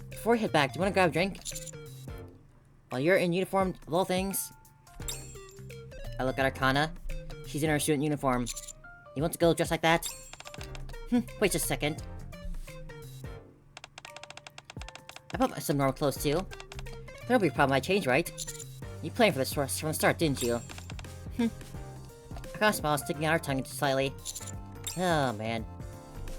Before we head back, do you want to grab a drink? While you're in uniform, of all things... I look at Arcana. She's in her student uniform. You want to go dressed like that? Wait just a second. I bought some normal clothes too. There'll be a problem I change, right? You planned for this from the start, didn't you? Arcana smiles, sticking out her tongue slightly. Oh man.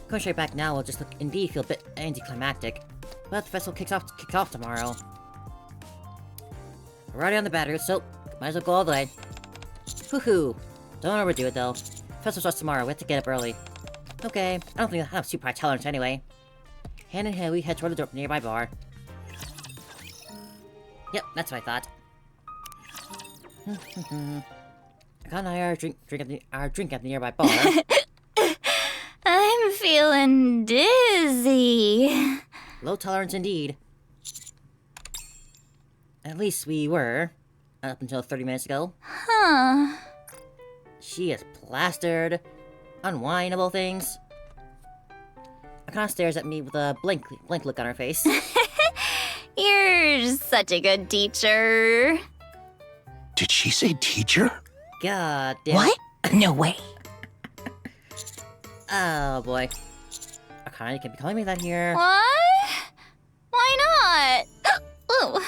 Going straight back now will just indeed feel a bit anticlimactic. But the festival kicks off tomorrow. We're already on the battery, so might as well go all the way. Woohoo! Don't overdo it though. Festival starts tomorrow, we have to get up early. Okay, I don't think I have super high tolerance anyway. Hand in hand, we head toward the nearby bar. Yep, that's what I thought. Akana and I are drink at the nearby bar. I'm feeling dizzy. Low tolerance indeed. At least we were. Up until 30 minutes ago. Huh. She is plastered. Unwindable things. Akana stares at me with a blank look on her face. You're such a good teacher. Did she say teacher? God damn. What? No way. Oh boy. Akana, you can't be calling me that here. What? Why not? Ooh.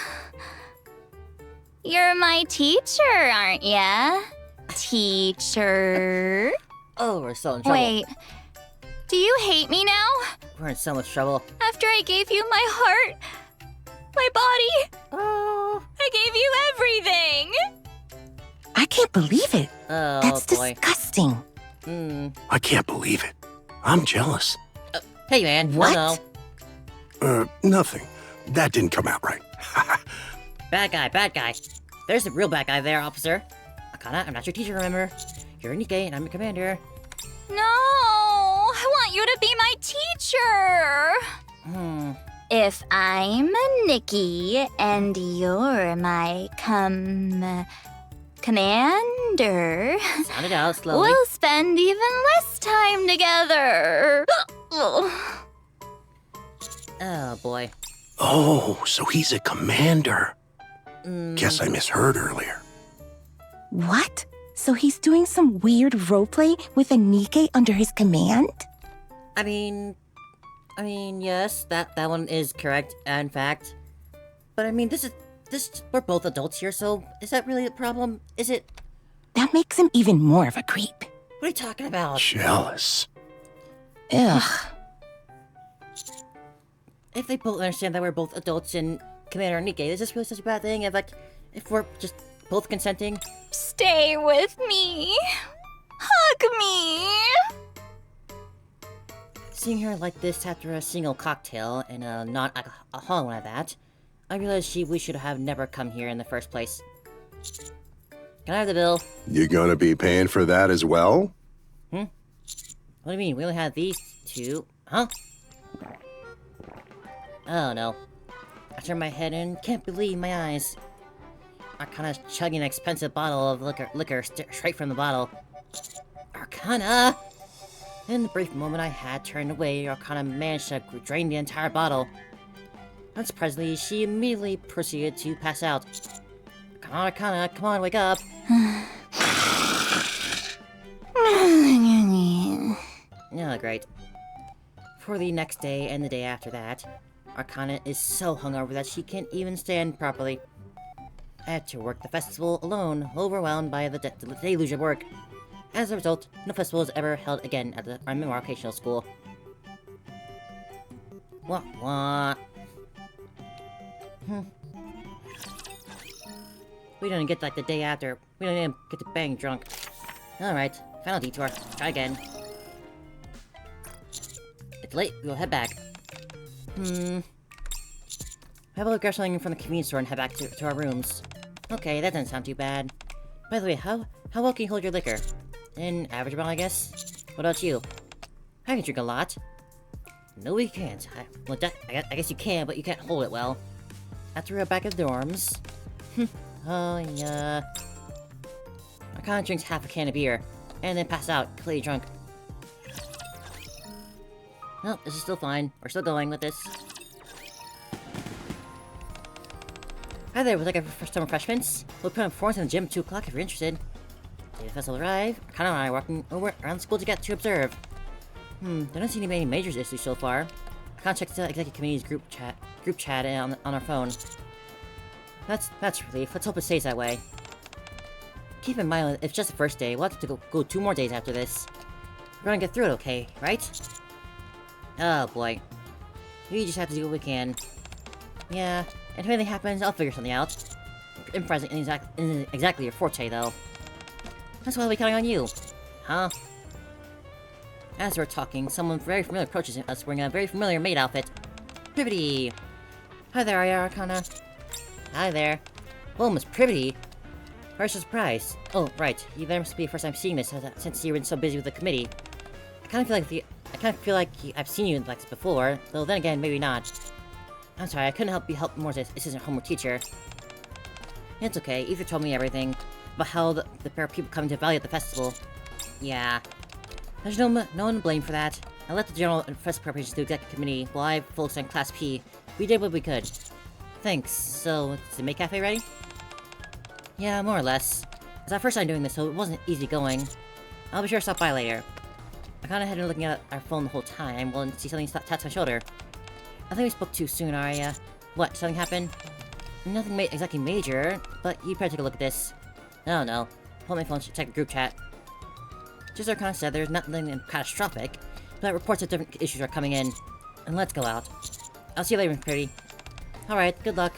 You're my teacher, aren't ya? Teacher. Oh, we're so in trouble. Wait. Do you hate me now? We're in so much trouble. After I gave you my heart, my body, Oh. I gave you everything. I can't believe it. Oh That's boy. disgusting. I can't believe it. I'm jealous. Hey man. What? No. Nothing. That didn't come out right. Bad guy, bad guy. There's the real bad guy there, officer. Akana, I'm not your teacher, remember? You're Nikke, and I'm your commander. No, I want you to be my teacher. If I'm Nikke and you're my commander, Sound it out slowly. we'll spend even less time together. Oh boy. Oh, so he's a commander. Guess I misheard earlier. What? So he's doing some weird roleplay with a Nikke under his command? I mean, yes, that one is correct, in fact. But I mean, we're both adults here, so is that really a problem? Is it? That makes him even more of a creep. What are you talking about? Jealous. Ugh. If they both understand that we're both adults and Commander Nikke, is this really such a bad thing? If we're just both consenting? Stay with me. Hug me. Seeing her like this after a single cocktail and a non-alcoholic one at that, I realized we should have never come here in the first place. Can I have the bill? You gonna be paying for that as well? What do you mean? We only have these two. Huh? Oh no. I turn my head and can't believe my eyes. Arcana's chugging an expensive bottle of liquor straight from the bottle. Arcana! In the brief moment I had turned away, Arcana managed to drain the entire bottle. Unsurprisingly, she immediately proceeded to pass out. Arcana, come on, wake up! Oh, great. For the next day and the day after that, Arcana is so hungover that she can't even stand properly. I had to work the festival alone, overwhelmed by the deluge of work. As a result, no festival is ever held again at the MMR Vocational School. Wah wah. We don't even get like the day after. We don't even get to bang drunk. Alright, final detour. Try again. It's late, we'll head back. How about we grab something from the convenience store and head back to our rooms? Okay, that doesn't sound too bad. By the way, how well can you hold your liquor? An average amount, I guess? What about you? I can drink a lot. No, we can't. I guess you can, but you can't hold it well. After we're back at the dorms... oh, yeah... I kinda drinks half a can of beer, and then pass out, completely drunk. Nope, this is still fine. We're still going with this. Hi there, would like some refreshments? We'll put on performance in the gym at 2 o'clock if you're interested. Day the festival arrive, Kana and I are walking over around the school to get to observe. There don't seem to be any major issues so far. I can't check the executive committee's group chat on our phone. That's relief. Let's hope it stays that way. Keep in mind, it's just the first day. We'll have to go 2 more days after this. We're gonna get through it, okay, right? Oh boy. We just have to do what we can. Yeah, and if anything happens, I'll figure something out. Improvising isn't exactly your forte, though. That's why I'll be counting on you. Huh? As we're talking, someone very familiar approaches us wearing a very familiar maid outfit. Privity! Hi there, Ayara-kana. Hi there. Well, Miss Privity. Where's the surprise? Oh, right. There must be the first time seeing this since you've been so busy with the committee. I kind of feel like I've seen you like this before, though then again, maybe not. I'm sorry, I couldn't help you help more as assistant homework teacher. It's okay, Ether told me everything about how the pair of people coming to evaluate the festival. Yeah. There's no one to blame for that. I let the general and festival preparations to the executive committee while I focused on Class P. We did what we could. Thanks. So, is the Make Cafe ready? Yeah, more or less. It's our first time doing this, so it wasn't easy going. I'll be sure to stop by later. I kinda had been looking at our phone the whole time, well, and see something taps my shoulder. I think we spoke too soon, Arya. What, something happened? Nothing exactly major, but you better take a look at this. Oh no. Hold my phone to check the group chat. Just like Arcana said, there's nothing catastrophic, but reports of different issues are coming in. And let's go out. I'll see you later, Miss Pretty. Alright, good luck.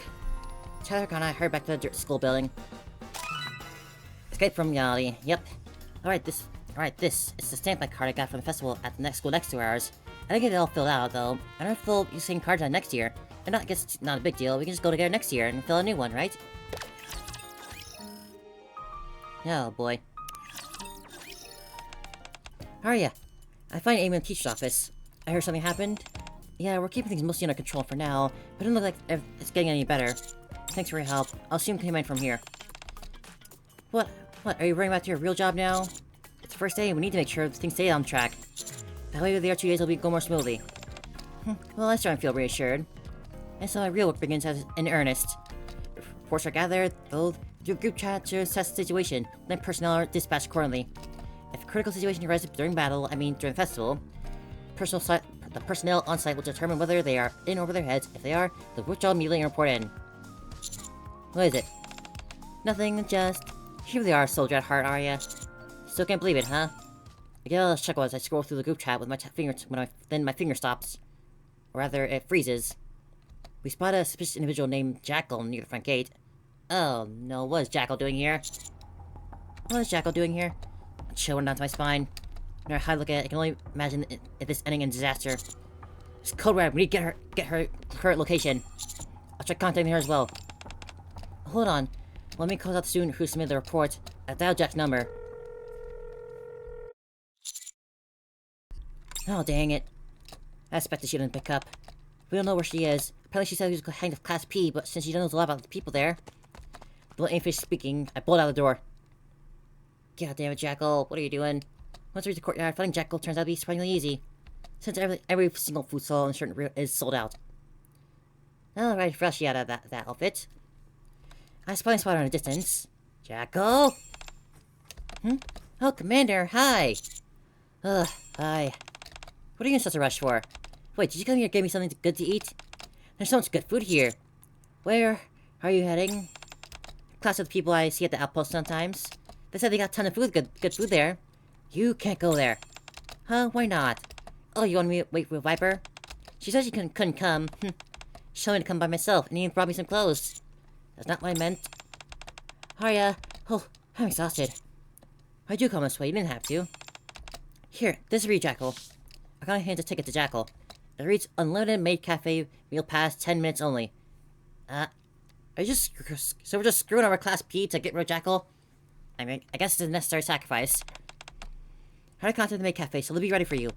Tyler and I hurried back to the school building. Escape from reality, yep. Alright, this is the stamp card I got from the festival at the next school next to ours. I didn't get it all filled out, though. I don't fill the same cards out next year. And I guess it's not a big deal, we can just go together next year and fill a new one, right? Oh, boy. How are ya? I find Amy in the teacher's office. I heard something happened. Yeah, we're keeping things mostly under control for now, but it doesn't look like it's getting any better. Thanks for your help. I'll assume came in from here. What? Are you running back to your real job now? It's the first day, we need to make sure things stay on track. That way the other 2 days will go more smoothly. Well, I start to feel reassured. And so my real work begins in earnest. Reports are gathered, though, through group chat to assess the situation, then personnel are dispatched accordingly. If a critical situation arises during battle, during the festival, the personnel on site will determine whether they are in over their heads. If they are, they'll withdraw immediately and report in. What is it? Nothing, just... Here they are, soldier at heart, Arya. Still can't believe it, huh? I get a little chuckle as I scroll through the group chat with my finger then my finger stops. Or rather, it freezes. We spot a suspicious individual named Jackal near the front gate. Oh no, what is Jackal doing here? What is Jackal doing here? A chill went down to my spine. No matter how I look at it, I can only imagine if this ending in disaster. It's Code Red, we need to get her current location. I'll try contacting her as well. Hold on. Let me call out the student who submitted the report. I dialed Jack's number. Oh, dang it. I expected she didn't pick up. We don't know where she is. Apparently she said she was hanging with Class P, but since she knows a lot about the people there... Bluntly speaking, I pulled out the door. God damn it, Jackal. What are you doing? Once we reach the courtyard, finding Jackal turns out to be surprisingly easy. Since every single food stall in a certain route is sold out. Alright, fresh out of that outfit. I spotted her in the distance. Jackal? Oh, Commander, hi! Hi. What are you in such a rush for? Wait, did you come here to give me something good to eat? There's so much good food here. Where are you heading? Class of the people I see at the outpost sometimes. They said they got a ton of food, good food there. You can't go there. Huh? Why not? Oh, you want me to wait for Viper? She said she couldn't come. She told me to come by myself, and even brought me some clothes. That's not what I meant. Arya, oh, I'm exhausted. Why'd you come this way? You didn't have to. Here, this is for you, Jackal. I gotta hand a ticket to Jackal. It reads Unlimited Maid Cafe Meal Pass 10 minutes only. Are you just... So we're just screwing over Class P to get rid of Jackal? I mean, I guess it's a necessary sacrifice. How to contact the Maid Cafe, so they'll be ready for you.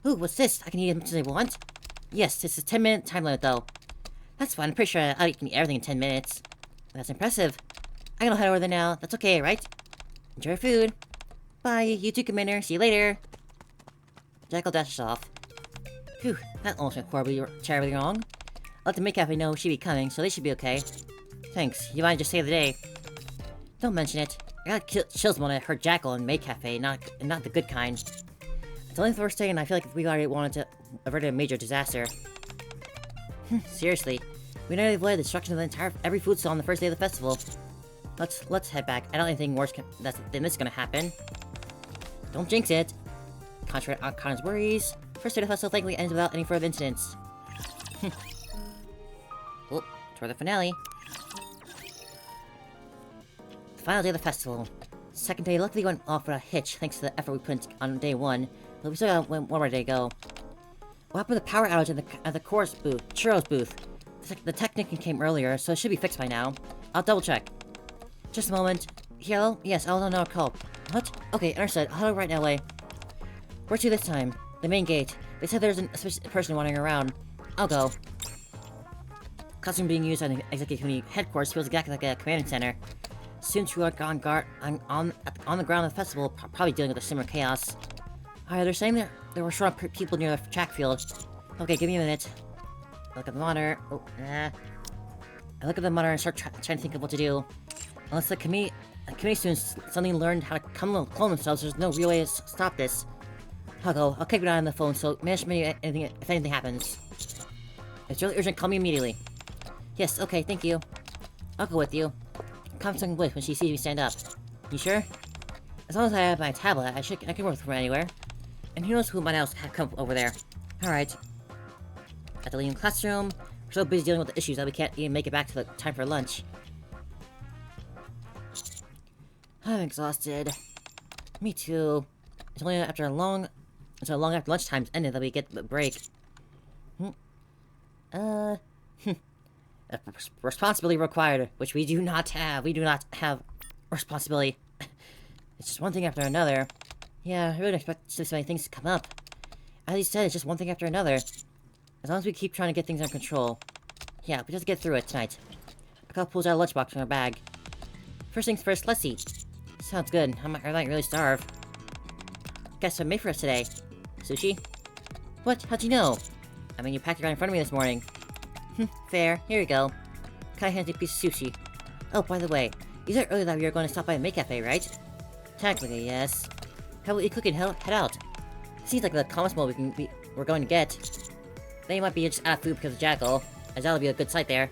Ooh, what's this? I can eat as much as I want? Yes, it's a 10-minute time limit, though. That's fine, I'm pretty sure I can eat everything in 10 minutes. That's impressive. I'm gonna head over there now. That's okay, right? Enjoy your food. Bye, you too, Commander. See you later. Jackal dashes off. Phew, that almost went terribly wrong. I'll let the Maid Cafe know she'll be coming, so they should be okay. Thanks, you might just save the day. Don't mention it. I got chills when I heard Jackal in Maid Cafe, not the good kind. It's only the first day, and I feel like we already wanted to avert a major disaster. Seriously, we nearly avoided the destruction of every food stall on the first day of the festival. Let's head back. I don't think anything worse than this is gonna happen. Don't jinx it. Contrary to Connor's worries, first day of the festival thankfully ends without any further incidents. Oh, toward the finale. The final day of the festival. Second day luckily went off without a hitch thanks to the effort we put on day one, but we still got one more day to go. What happened to the power outage at the chorus booth, Churro's booth? The technician came earlier, so it should be fixed by now. I'll double check. Just a moment. Hello? Yes, I'll know a call. What? Okay, understood. I'll head right now, way. Where to this time? The main gate. They said there's a suspicious person wandering around. I'll go. Costume being used on the Executive Committee headquarters feels exactly like a commanding center. Students who are on guard on the ground of the festival probably dealing with a similar chaos. Alright, they're saying there were short people near the track field. Okay, give me a minute. I look at the monitor. Oh, I look at the monitor and start trying to think of what to do. Unless the committee students suddenly learned how to clone themselves, there's no real way to stop this. I'll go. I'll keep an eye on the phone, so manage me if anything happens. If it's really urgent, call me immediately. Yes, okay, thank you. I'll go with you. Conferencing with when she sees me stand up. You sure? As long as I have my tablet, I can work from anywhere. And who knows who might else have come over there. Alright. At the leading classroom, we're so busy dealing with the issues that we can't even make it back to the time for lunch. I'm exhausted. Me too. It's only after long after lunchtime's ended that we get the break. Responsibility required, which we do not have. We do not have responsibility. It's just one thing after another. Yeah, I really don't expect so many things to come up. As he said, it's just one thing after another. As long as we keep trying to get things under control. Yeah, we just get through it tonight. Akala pulls out a lunchbox from her bag. First things first, let's eat. Sounds good. I might really starve. Guess what I made for us today? Sushi? What? How'd you know? I mean, you packed it right in front of me this morning. Fair. Here you go. Kai hands you a piece of sushi. Oh, by the way, you said earlier that we were going to stop by the Maid Cafe, right? Technically, yes. How about you quick and head out? Seems like the calmest mode we're going to get. Then you might be just out of food because of Jackal, as that'll be a good sight there.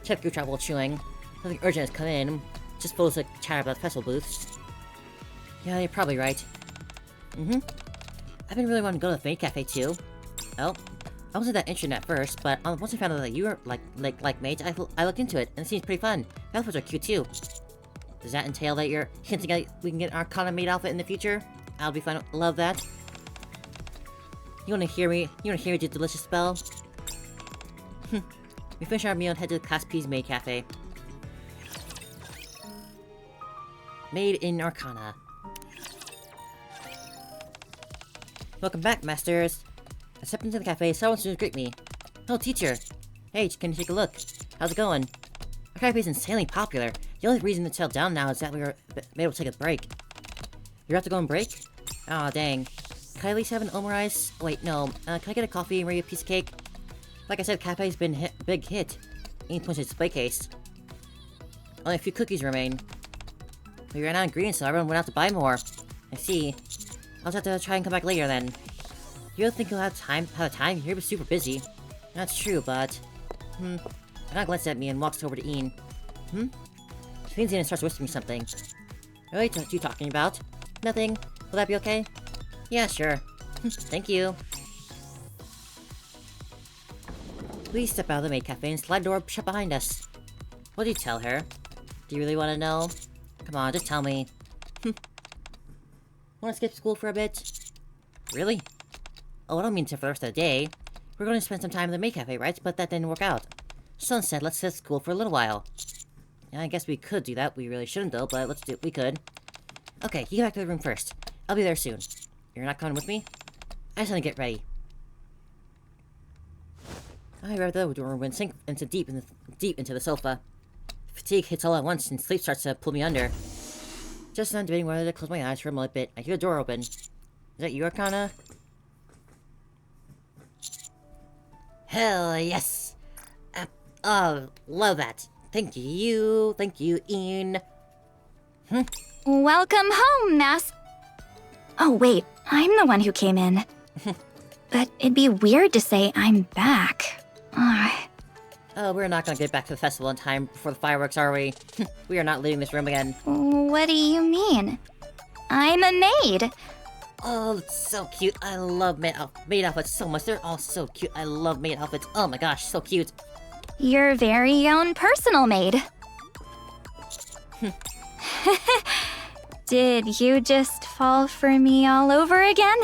Check your travel chewing. Nothing urgent has come in. Just supposed to chat about the festival booths. Yeah, you're probably right. I've been really wanting to go to the Maid Cafe too. Oh, I wasn't that interested at first, but once I found out that you were like maids, I looked into it, and it seems pretty fun. The outfits are cute too. Does that entail that you're hinting at we can get our Kana maid outfit in the future? I'll be fun. Love that. You wanna hear me? You wanna hear me do delicious spell? We finish our meal and head to the Class P's Maid Cafe. Made in Arcana. Welcome back, masters. I stepped into the cafe, several students greet me. Oh, teacher. Hey, can you take a look? How's it going? Our cafe is insanely popular. The only reason it's held down now is that we were able to take a break. You're about to go on break? Aw, dang. Can I at least have an omurice? Wait, no. Can I get a coffee and maybe a piece of cake? Like I said, cafe's been a big hit. Ian points to the display case. Only a few cookies remain. We ran out of ingredients, so everyone went out to buy more. I see. I'll just have to try and come back later then. You don't think you'll have time? You're super busy. That's true, but... Anna glances at me and walks over to Ian. She leans in and starts whispering something. What are you talking about? Nothing. Will that be okay? Yeah, sure. Thank you. Please step out of the maid cafe and slide door shut behind us. What do you tell her? Do you really want to know? Come on, just tell me. Want to skip school for a bit? Really? Oh, I don't mean to for the rest of the day. We're going to spend some time in the maid cafe, right? But that didn't work out. So instead, let's skip school for a little while. Yeah, I guess we could do that. We really shouldn't though, but let's do it. We could. Okay, you get back to the room first. I'll be there soon. You're not coming with me? I just want to get ready. I read the door and sink into deep into the sofa. Fatigue hits all at once and sleep starts to pull me under. Just as I'm debating whether to close my eyes for a bit, I hear the door open. Is that you, Arcana? Hell yes! Oh, love that. Thank you, Ian. Welcome home, Oh, wait, I'm the one who came in. But it'd be weird to say I'm back. Oh, we're not gonna get back to the festival in time before the fireworks, are we? We are not leaving this room again. What do you mean? I'm a maid. Oh, it's so cute. I love maid outfits so much. They're all so cute. I love maid outfits. Oh my gosh, so cute. Your very own personal maid. Did you just fall for me all over again?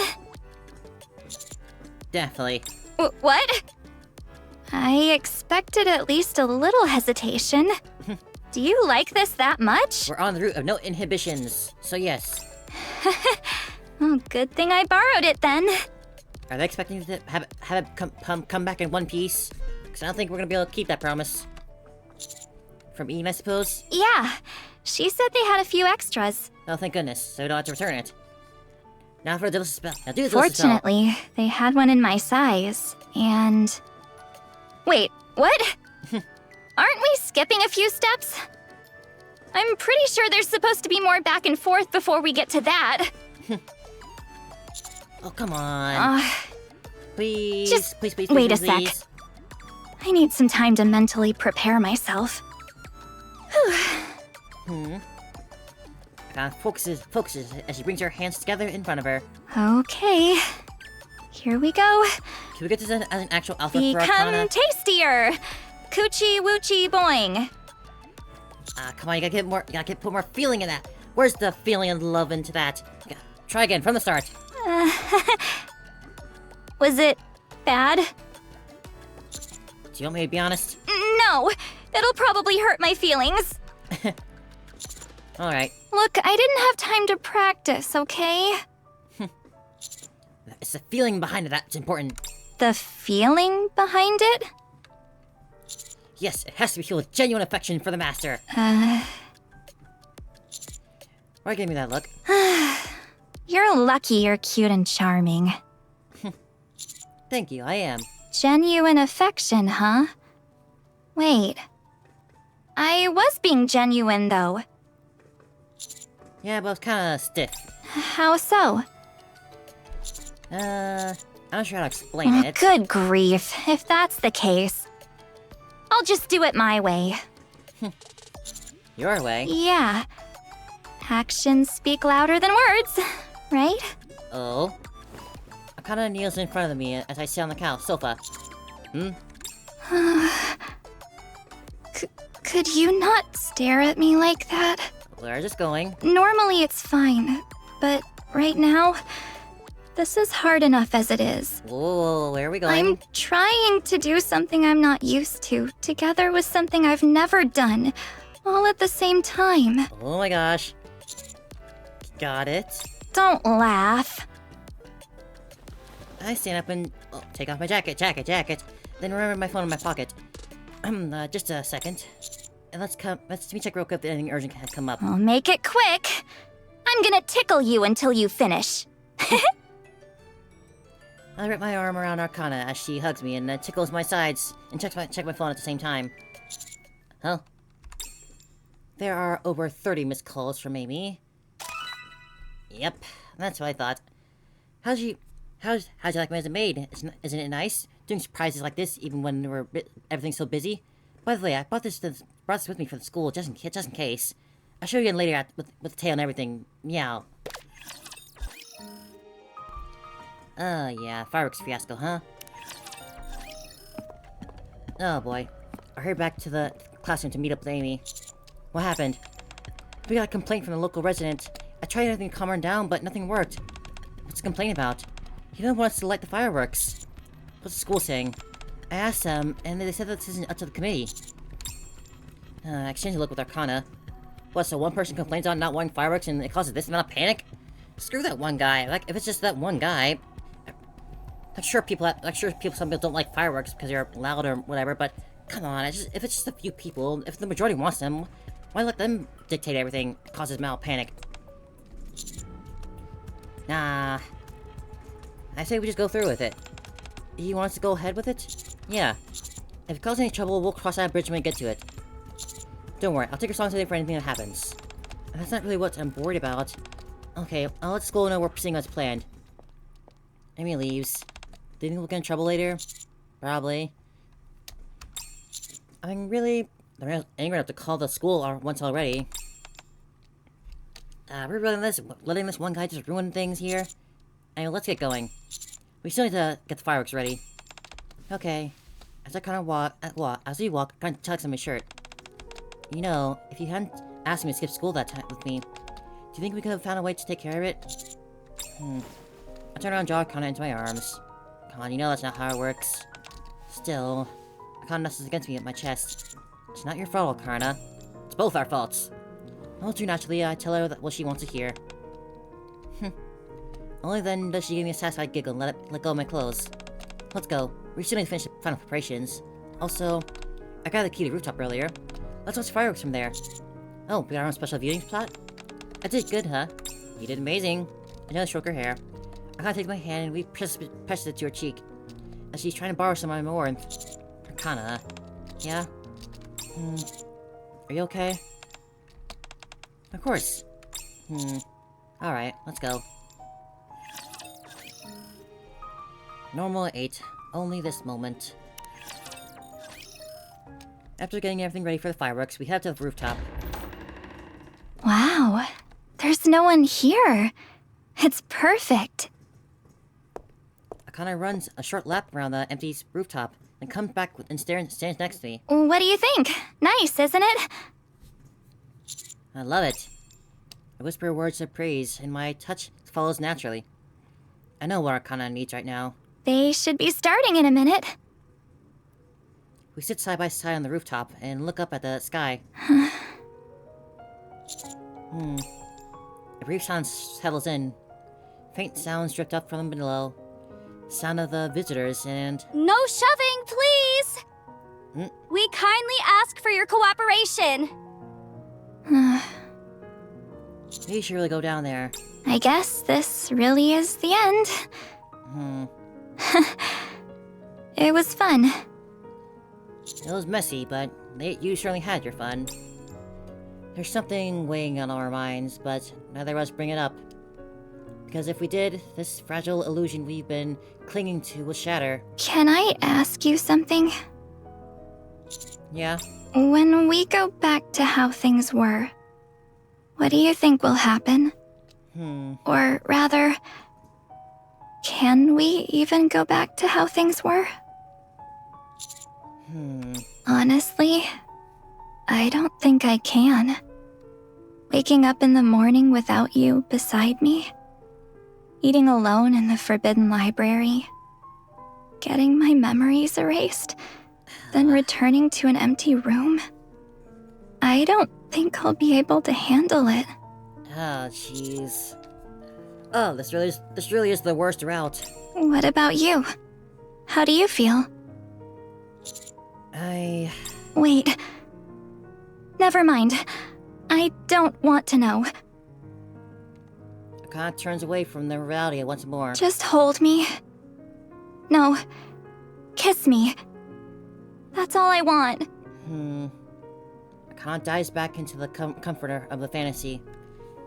Definitely. What? I expected at least a little hesitation. Do you like this that much? We're on the route of no inhibitions, so yes. Oh, good thing I borrowed it then. Are they expecting to have it come back in one piece? Because I don't think we're gonna be able to keep that promise. From Ian, I suppose? Yeah, she said they had a few extras. Oh, thank goodness, so we don't have to return it. Now for the delicious spell. Now do the delicious spell. Fortunately, they had one in my size, and... Wait, what? Aren't we skipping a few steps? I'm pretty sure there's supposed to be more back and forth before we get to that. Oh, come on. Please, just please, wait a please. sec. I need some time to mentally prepare myself. Focuses as she brings her hands together in front of her. Okay. Here we go. Can we get this as an actual alphabet for Become Arcana? tastier. Coochie woochie boing. Come on, you gotta put more feeling in that. Where's the feeling and love into that? Try again, from the start. Was it bad? Do you want me to be honest? No, it'll probably hurt my feelings. Alright. Look, I didn't have time to practice, okay? It's the feeling behind it that's important. The feeling behind it? Yes, it has to be filled with genuine affection for the master. Why give me that look? You're lucky you're cute and charming. Thank you, I am. Genuine affection, huh? Wait. I was being genuine, though. Yeah, but it's kinda stiff. How so? I'm not sure how to explain it. Good grief. If that's the case, I'll just do it my way. Your way? Yeah. Actions speak louder than words, right? Oh? Akana kneels in front of me as I sit on the sofa. Could you not stare at me like that? Where is this going? Normally it's fine, but right now, this is hard enough as it is. Whoa, where are we going? I'm trying to do something I'm not used to, together with something I've never done, all at the same time. Oh my gosh. Got it. Don't laugh. I stand up and take off my jacket. Then remember my phone in my pocket. Just a second. And let me check real quick if anything urgent has come up. I'll make it quick. I'm gonna tickle you until you finish. I wrap my arm around Arcana as she hugs me and tickles my sides and check my phone at the same time. Huh? There are over 30 missed calls from Amy. Yep, that's what I thought. How'd you like me as a maid? Isn't it nice? Doing surprises like this even when everything's so busy? By the way, I brought this with me for the school just in case. I'll show you again later with the tail and everything. Meow. Yeah, fireworks fiasco, huh? Oh boy. I hurried back to the classroom to meet up with Amy. What happened? We got a complaint from the local resident. I tried everything to calm her down, but nothing worked. What's the complaint about? He didn't want us to light the fireworks. What's the school saying? I asked them, and they said that this isn't up to the committee. I exchanged a look with Arcana. What, so one person complains on not wanting fireworks and it causes this amount of panic? Screw that one guy. Like, if it's just that one guy... I'm sure some people don't like fireworks because they're loud or whatever, but come on, if it's just a few people, if the majority wants them, why let them dictate everything? It causes mal panic. Nah. I say we just go through with it. You want us to go ahead with it? Yeah. If it causes any trouble, we'll cross that bridge when we get to it. Don't worry, I'll take responsibility for anything that happens. That's not really what I'm worried about. Okay, I'll let school know we're proceeding as planned. Amy leaves. Do you think we'll get in trouble later? Probably. I mean, really, they're angry enough to call the school once already. We're letting this one guy just ruin things here? Anyway, let's get going. We still need to get the fireworks ready. Okay. As I kind of walk, as we walk, I kind of tugs on my shirt. You know, if you hadn't asked me to skip school that time with me, do you think we could have found a way to take care of it? I turn around and draw Arcana into my arms. Come on, you know that's not how it works. Still, Arcana nestles against me at my chest. It's not your fault, Arcana. It's both our faults. All too naturally, I tell her what she wants to hear. Only then does she give me a satisfied giggle and let go of my clothes. Let's go. We still need to finish the final preparations. Also, I got the key to the rooftop earlier. Let's watch fireworks from there. Oh, we got our own special viewing spot? I did good, huh? You did amazing. I know, stroke her hair. Arcana takes my hand and we press it to her cheek. As she's trying to borrow some of my more and... Arcana, yeah? Are you okay? Of course. Alright, let's go. Normal 8. Only this moment. After getting everything ready for the fireworks, we head to the rooftop. Wow, there's no one here. It's perfect. Arcana runs a short lap around the empty rooftop, and comes back and stands next to me. What do you think? Nice, isn't it? I love it. I whisper words of praise, and my touch follows naturally. I know what Arcana needs right now. They should be starting in a minute. We sit side by side on the rooftop and look up at the sky. A brief silence settles in. Faint sounds drift up from below. Sound of the visitors and... No shoving, please! We kindly ask for your cooperation. You should really go down there. I guess this really is the end. It was fun. It was messy, but you certainly had your fun. There's something weighing on our minds, but neither of us bring it up. Because if we did, this fragile illusion we've been clinging to will shatter. Can I ask you something? Yeah? When we go back to how things were, what do you think will happen? Or rather, can we even go back to how things were? Honestly, I don't think I can. Waking up in the morning without you beside me, eating alone in the forbidden library, getting my memories erased, then returning to an empty room. I don't think I'll be able to handle it. Oh, jeez. Oh, this really is the worst route. What about you? How do you feel? Wait. Never mind. I don't want to know. Arcana turns away from the reality once more. Just hold me. No. Kiss me. That's all I want. Arcana dives back into the comforter of the fantasy.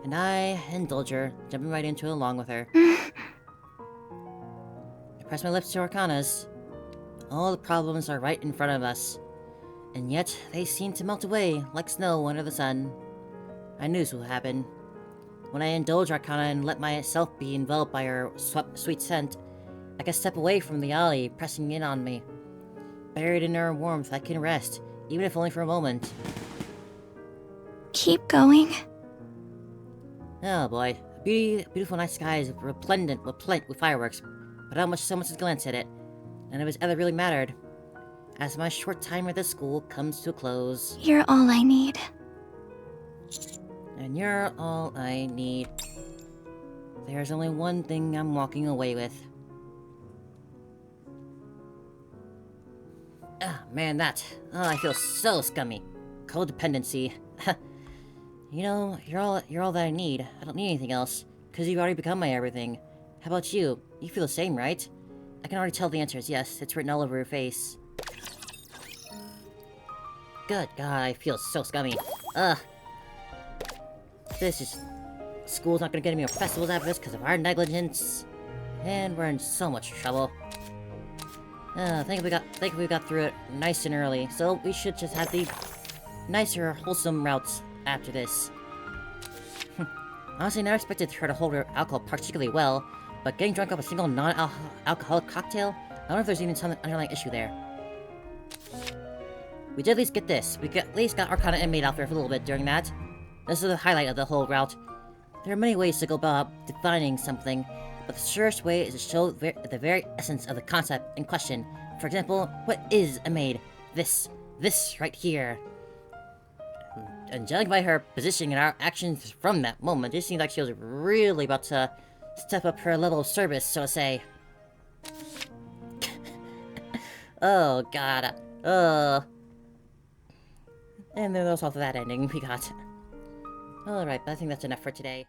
And I indulge her, jumping right into it along with her. I press my lips to Arcana's. All the problems are right in front of us. And yet, they seem to melt away like snow under the sun. I knew this would happen. When I indulge Arcana and let myself be enveloped by her sweet scent, I can step away from the alley, pressing in on me. Buried in her warmth, I can rest, even if only for a moment. Keep going. Oh boy, a beautiful night sky is resplendent with fireworks, but not much so much as glance at it. None of it ever really mattered. As my short time at the school comes to a close. You're all I need. And you're all I need. There's only one thing I'm walking away with. Ah, man, I feel so scummy. Codependency. You know, you're all that I need. I don't need anything else, because you've already become my everything. How about you? You feel the same, right? I can already tell the answer is yes. It's written all over your face. Good God, I feel so scummy. Ugh. School's not gonna get any more festivals out of this because of our negligence. And we're in so much trouble. I think we got through it nice and early, so we should just have the nicer, wholesome routes after this. Honestly, I never expected her to hold her alcohol particularly well, but getting drunk off a single non-alcoholic cocktail, I don't know if there's even some underlying issue there. We did at least get this. We at least got our kind of inmate out there for a little bit during that. This is the highlight of the whole route. There are many ways to go about defining something, but the surest way is to show the very essence of the concept in question. For example, what is a maid? This right here. And judging by her position and our actions from that moment, it seemed like she was really about to step up her level of service, so to say. Oh God. And then there's also that ending we got. Alright, but I think that's enough for today.